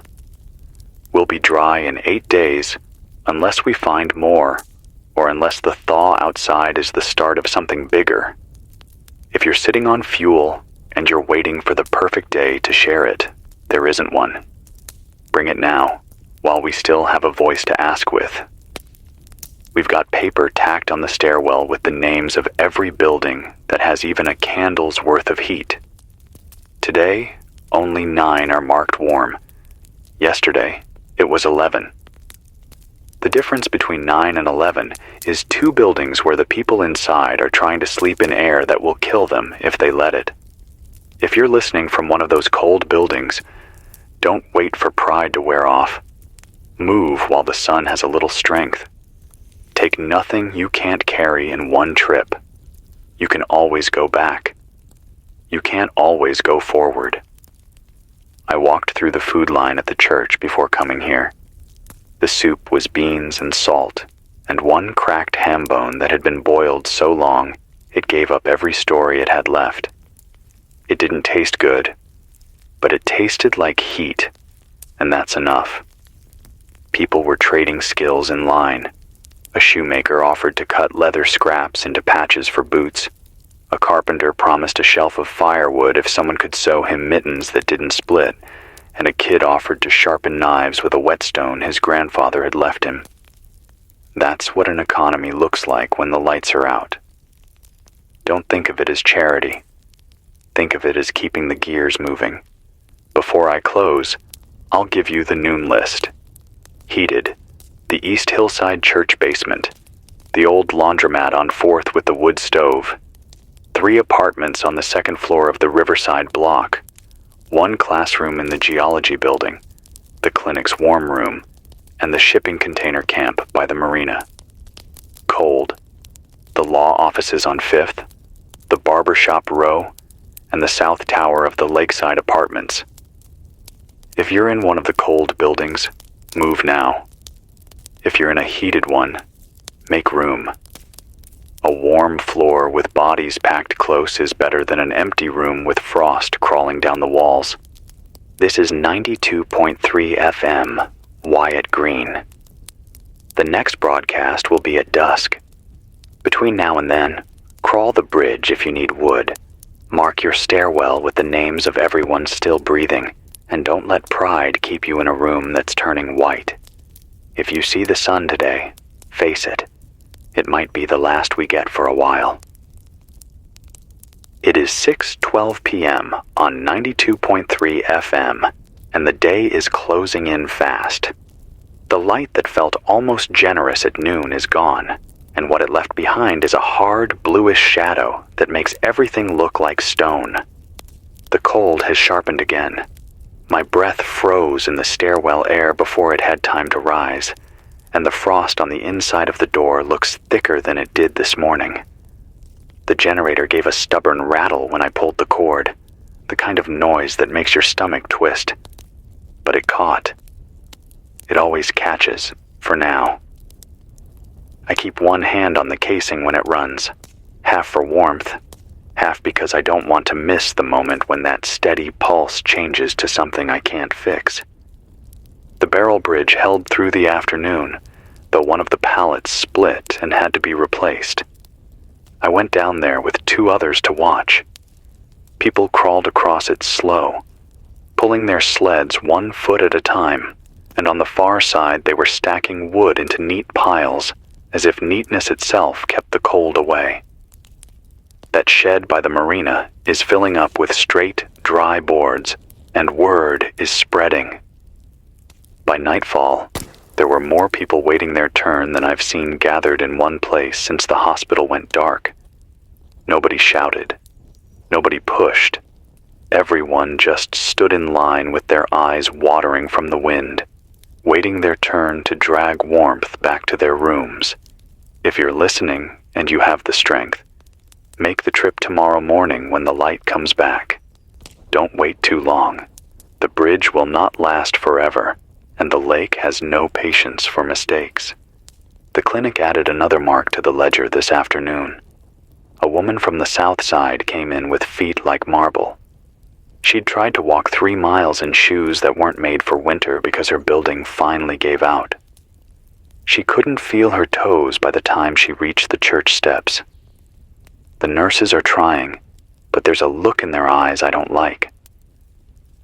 We'll be dry in 8 days, unless we find more, or unless the thaw outside is the start of something bigger. If you're sitting on fuel and you're waiting for the perfect day to share it, there isn't one. Bring it now, while we still have a voice to ask with. We've got paper tacked on the stairwell with the names of every building that has even a candle's worth of heat. Today, only 9 are marked warm. Yesterday, it was 11. The difference between 9 and 11 is 2 buildings where the people inside are trying to sleep in air that will kill them if they let it. If you're listening from one of those cold buildings, don't wait for pride to wear off. Move while the sun has a little strength. Take nothing you can't carry in one trip. You can always go back. You can't always go forward. I walked through the food line at the church before coming here. The soup was beans and salt, and one cracked ham bone that had been boiled so long it gave up every story it had left. It didn't taste good, but it tasted like heat, and that's enough. People were trading skills in line. A shoemaker offered to cut leather scraps into patches for boots. A carpenter promised a shelf of firewood if someone could sew him mittens that didn't split, and a kid offered to sharpen knives with a whetstone his grandfather had left him. That's what an economy looks like when the lights are out. Don't think of it as charity. Think of it as keeping the gears moving. Before I close, I'll give you the noon list. Heated, the East Hillside church basement, the old laundromat on 4th with the wood stove, 3 apartments on the 2nd floor of the Riverside block, 1 classroom in the geology building, the clinic's warm room, and the shipping container camp by the marina. Cold, the law offices on 5th, the barbershop row, and the south tower of the lakeside apartments. If you're in one of the cold buildings, move now. If you're in a heated one, make room. A warm floor with bodies packed close is better than an empty room with frost crawling down the walls. This is 92.3 FM, Wyatt Green. The next broadcast will be at dusk. Between now and then, crawl the bridge if you need wood. Mark your stairwell with the names of everyone still breathing, and don't let pride keep you in a room that's turning white. If you see the sun today, face it. It might be the last we get for a while. It is 6:12 p.m. on 92.3 FM, and the day is closing in fast. The light that felt almost generous at noon is gone, and what it left behind is a hard, bluish shadow that makes everything look like stone. The cold has sharpened again. My breath froze in the stairwell air before it had time to rise, and the frost on the inside of the door looks thicker than it did this morning. The generator gave a stubborn rattle when I pulled the cord, the kind of noise that makes your stomach twist. But it caught. It always catches, for now. I keep one hand on the casing when it runs, half for warmth, half because I don't want to miss the moment when that steady pulse changes to something I can't fix. The barrel bridge held through the afternoon, though one of the pallets split and had to be replaced. I went down there with 2 others to watch. People crawled across it slow, pulling their sleds 1 foot at a time, and on the far side they were stacking wood into neat piles, as if neatness itself kept the cold away. That shed by the marina is filling up with straight, dry boards, and word is spreading. By nightfall, there were more people waiting their turn than I've seen gathered in one place since the hospital went dark. Nobody shouted. Nobody pushed. Everyone just stood in line with their eyes watering from the wind, waiting their turn to drag warmth back to their rooms. If you're listening and you have the strength, make the trip tomorrow morning when the light comes back. Don't wait too long. The bridge will not last forever, and the lake has no patience for mistakes. The clinic added another mark to the ledger this afternoon. A woman from the south side came in with feet like marble. She'd tried to walk 3 miles in shoes that weren't made for winter because her building finally gave out. She couldn't feel her toes by the time she reached the church steps. The nurses are trying, but there's a look in their eyes I don't like.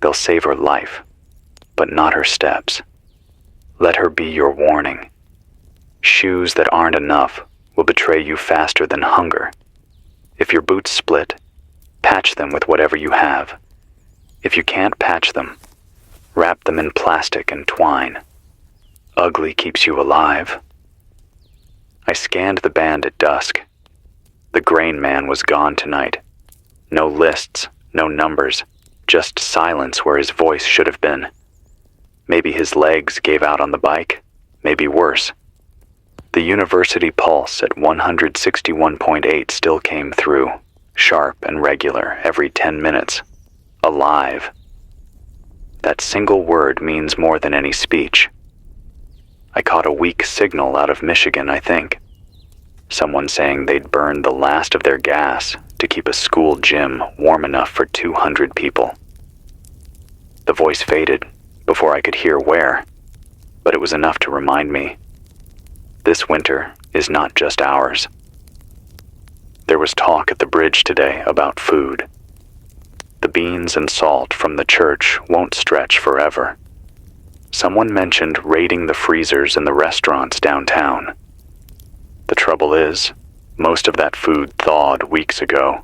They'll save her life, but not her steps. Let her be your warning. Shoes that aren't enough will betray you faster than hunger. If your boots split, patch them with whatever you have. If you can't patch them, wrap them in plastic and twine. Ugly keeps you alive. I scanned the band at dusk. The Grain Man was gone tonight. No lists, no numbers, just silence where his voice should have been. Maybe his legs gave out on the bike, maybe worse. The university pulse at 161.8 still came through, sharp and regular every 10 minutes. Alive. That single word means more than any speech. I caught a weak signal out of Michigan, I think. Someone saying they'd burned the last of their gas to keep a school gym warm enough for 200 people. The voice faded before I could hear where, but it was enough to remind me. This winter is not just ours. There was talk at the bridge today about food. The beans and salt from the church won't stretch forever. Someone mentioned raiding the freezers in the restaurants downtown. The trouble is, most of that food thawed weeks ago,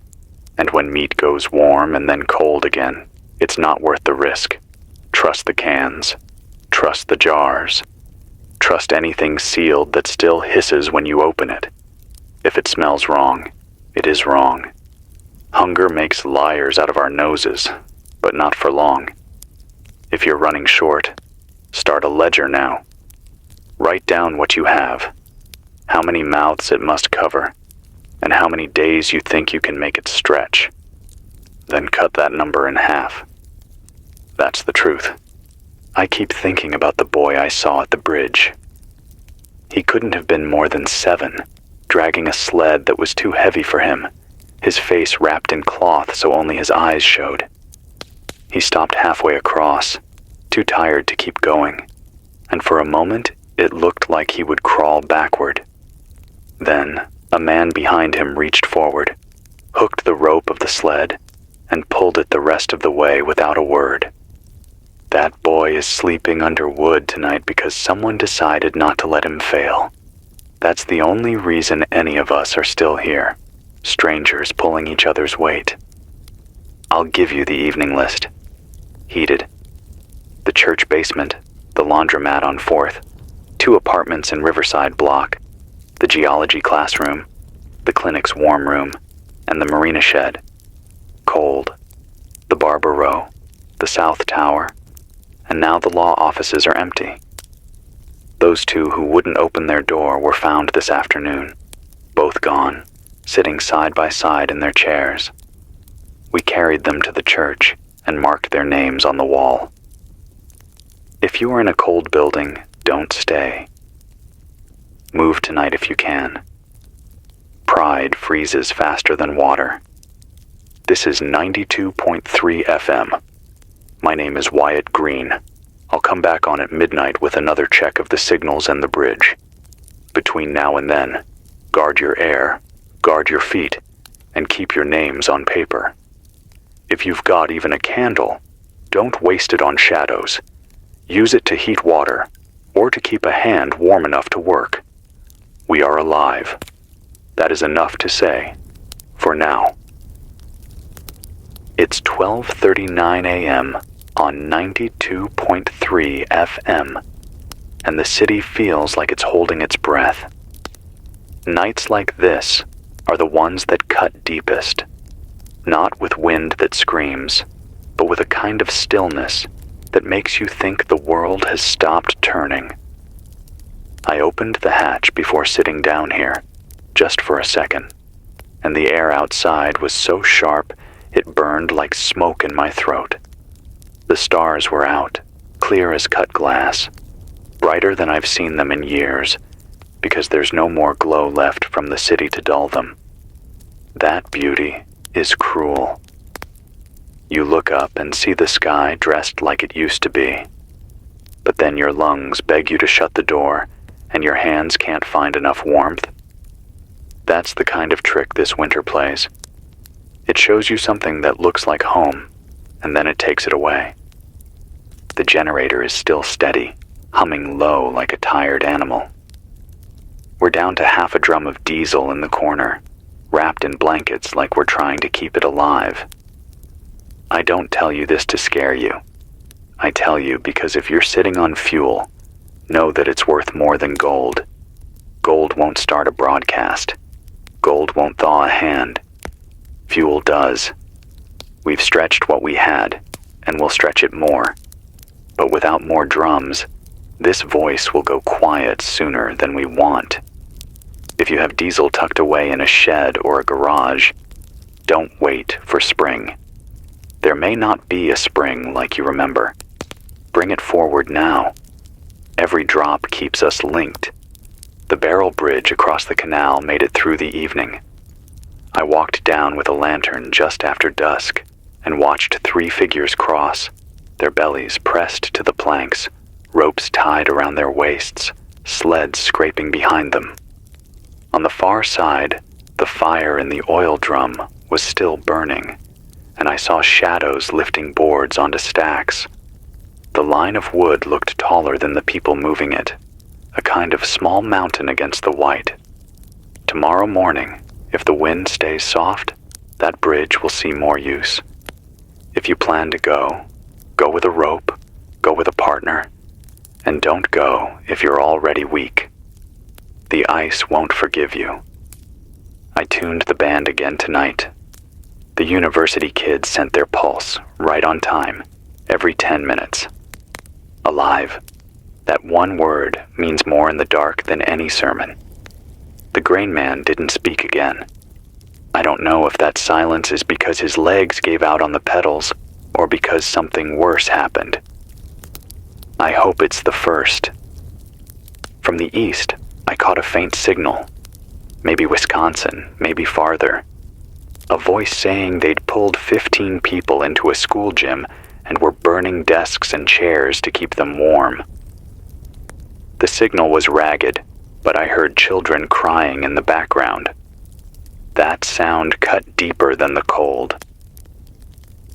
and when meat goes warm and then cold again, it's not worth the risk. Trust the cans. Trust the jars. Trust anything sealed that still hisses when you open it. If it smells wrong, it is wrong. Hunger makes liars out of our noses, but not for long. If you're running short, start a ledger now. Write down what you have, how many mouths it must cover, and how many days you think you can make it stretch. Then cut that number in half. That's the truth. I keep thinking about the boy I saw at the bridge. He couldn't have been more than 7, dragging a sled that was too heavy for him, his face wrapped in cloth so only his eyes showed. He stopped halfway across, too tired to keep going, and for a moment it looked like he would crawl backward. Then a man behind him reached forward, hooked the rope of the sled, and pulled it the rest of the way without a word. That boy is sleeping under wood tonight because someone decided not to let him fail. That's the only reason any of us are still here, strangers pulling each other's weight. I'll give you the evening list. Heated. The church basement, the laundromat on 4th, 2 apartments in Riverside Block, the geology classroom, the clinic's warm room, and the marina shed. Cold. The Barber Row, the South Tower, and now the law offices are empty. Those 2 who wouldn't open their door were found this afternoon, both gone, sitting side by side in their chairs. We carried them to the church and marked their names on the wall. If you are in a cold building, don't stay. Move tonight if you can. Pride freezes faster than water. This is 92.3 FM. My name is Wyatt Green. I'll come back on at midnight with another check of the signals and the bridge. Between now and then, guard your air, guard your feet, and keep your names on paper. If you've got even a candle, don't waste it on shadows. Use it to heat water, or to keep a hand warm enough to work. We are alive. That is enough to say, for now. It's 12:39 a.m. on 92.3 FM, and the city feels like it's holding its breath. Nights like this are the ones that cut deepest, not with wind that screams, but with a kind of stillness that makes you think the world has stopped turning. I opened the hatch before sitting down here, just for a second, and the air outside was so sharp it burned like smoke in my throat. The stars were out, clear as cut glass, brighter than I've seen them in years, because there's no more glow left from the city to dull them. That beauty is cruel. You look up and see the sky dressed like it used to be, but then your lungs beg you to shut the door, and your hands can't find enough warmth. That's the kind of trick this winter plays. It shows you something that looks like home, and then it takes it away. The generator is still steady, humming low like a tired animal. We're down to half a drum of diesel in the corner, wrapped in blankets like we're trying to keep it alive. I don't tell you this to scare you. I tell you because if you're sitting on fuel, know that it's worth more than gold. Gold won't start a broadcast. Gold won't thaw a hand. Fuel does. We've stretched what we had, and we'll stretch it more. But without more drums, this voice will go quiet sooner than we want. If you have diesel tucked away in a shed or a garage, don't wait for spring. There may not be a spring like you remember. Bring it forward now. Every drop keeps us linked. The barrel bridge across the canal made it through the evening. I walked down with a lantern just after dusk and watched 3 figures cross, their bellies pressed to the planks, ropes tied around their waists, sleds scraping behind them. On the far side, the fire in the oil drum was still burning, and I saw shadows lifting boards onto stacks. The line of wood looked taller than the people moving it, a kind of small mountain against the white. Tomorrow morning, if the wind stays soft, that bridge will see more use. If you plan to go, go with a rope, go with a partner, and don't go if you're already weak. The ice won't forgive you. I tuned the band again tonight. The university kids sent their pulse, right on time, every 10 minutes. Alive. That one word means more in the dark than any sermon. The grain man didn't speak again. I don't know if that silence is because his legs gave out on the pedals or because something worse happened. I hope it's the first. From the east, I caught a faint signal. Maybe Wisconsin, maybe farther. A voice saying they'd pulled 15 people into a school gym and were burning desks and chairs to keep them warm. The signal was ragged, but I heard children crying in the background. That sound cut deeper than the cold.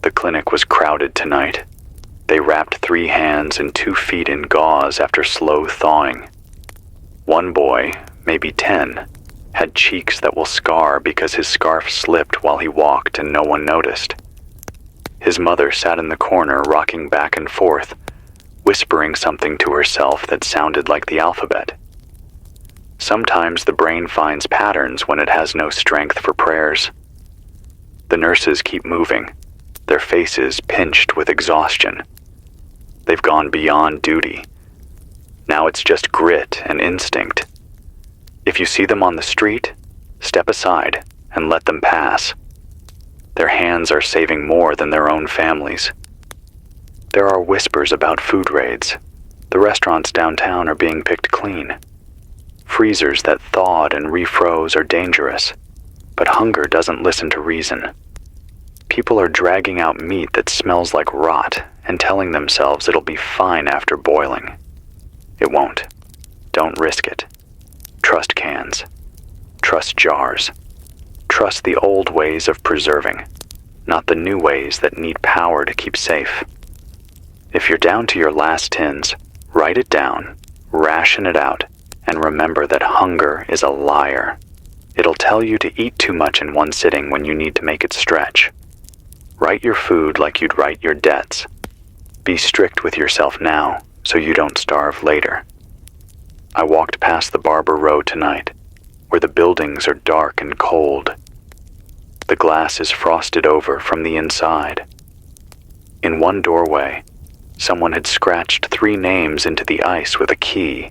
The clinic was crowded tonight. They wrapped 3 hands and 2 feet in gauze after slow thawing. One boy, maybe 10, had cheeks that will scar because his scarf slipped while he walked and no one noticed. His mother sat in the corner rocking back and forth, whispering something to herself that sounded like the alphabet. Sometimes the brain finds patterns when it has no strength for prayers. The nurses keep moving, their faces pinched with exhaustion. They've gone beyond duty. Now it's just grit and instinct. If you see them on the street, step aside and let them pass. Their hands are saving more than their own families. There are whispers about food raids. The restaurants downtown are being picked clean. Freezers that thawed and refroze are dangerous, but hunger doesn't listen to reason. People are dragging out meat that smells like rot and telling themselves it'll be fine after boiling. It won't. Don't risk it. Trust cans. Trust jars. Trust the old ways of preserving, not the new ways that need power to keep safe. If you're down to your last tins, write it down, ration it out, and remember that hunger is a liar. It'll tell you to eat too much in one sitting when you need to make it stretch. Write your food like you'd write your debts. Be strict with yourself now so you don't starve later. I walked past the Barber Row tonight, where the buildings are dark and cold. The glass is frosted over from the inside. In one doorway, someone had scratched 3 names into the ice with a key,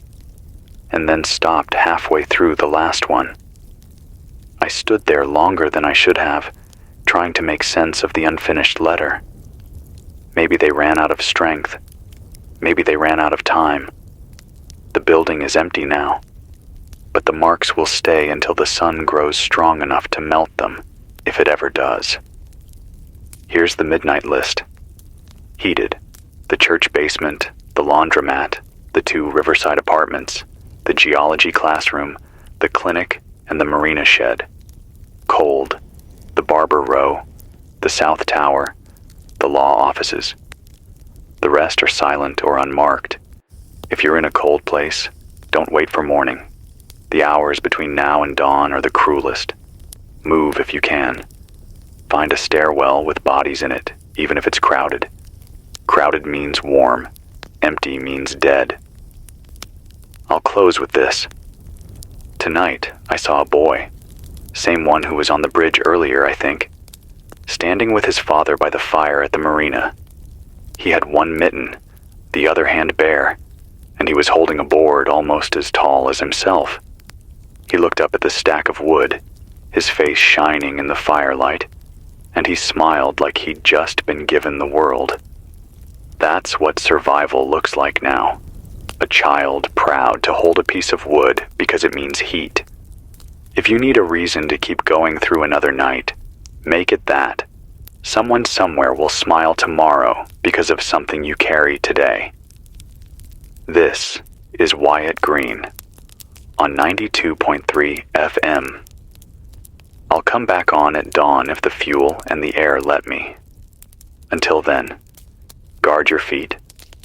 and then stopped halfway through the last one. I stood there longer than I should have, trying to make sense of the unfinished letter. Maybe they ran out of strength. Maybe they ran out of time. The building is empty now, but the marks will stay until the sun grows strong enough to melt them, if it ever does. Here's the midnight list. Heated, the church basement, the laundromat, the 2 riverside apartments, the geology classroom, the clinic, and the marina shed. Cold, the Barber Row, the South Tower, the law offices. The rest are silent or unmarked. If you're in a cold place, don't wait for morning. The hours between now and dawn are the cruelest. Move if you can. Find a stairwell with bodies in it, even if it's crowded. Crowded means warm. Empty means dead. I'll close with this. Tonight, I saw a boy. Same one who was on the bridge earlier, I think. Standing with his father by the fire at the marina. He had one mitten, the other hand bare, and he was holding a board almost as tall as himself. He looked up at the stack of wood, his face shining in the firelight, and he smiled like he'd just been given the world. That's what survival looks like now. A child proud to hold a piece of wood because it means heat. If you need a reason to keep going through another night, make it that. Someone somewhere will smile tomorrow because of something you carry today. This is Wyatt Green on 92.3 FM. I'll come back on at dawn if the fuel and the air let me. Until then, guard your feet,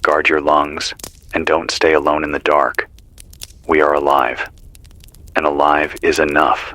guard your lungs, and don't stay alone in the dark. We are alive, and alive is enough.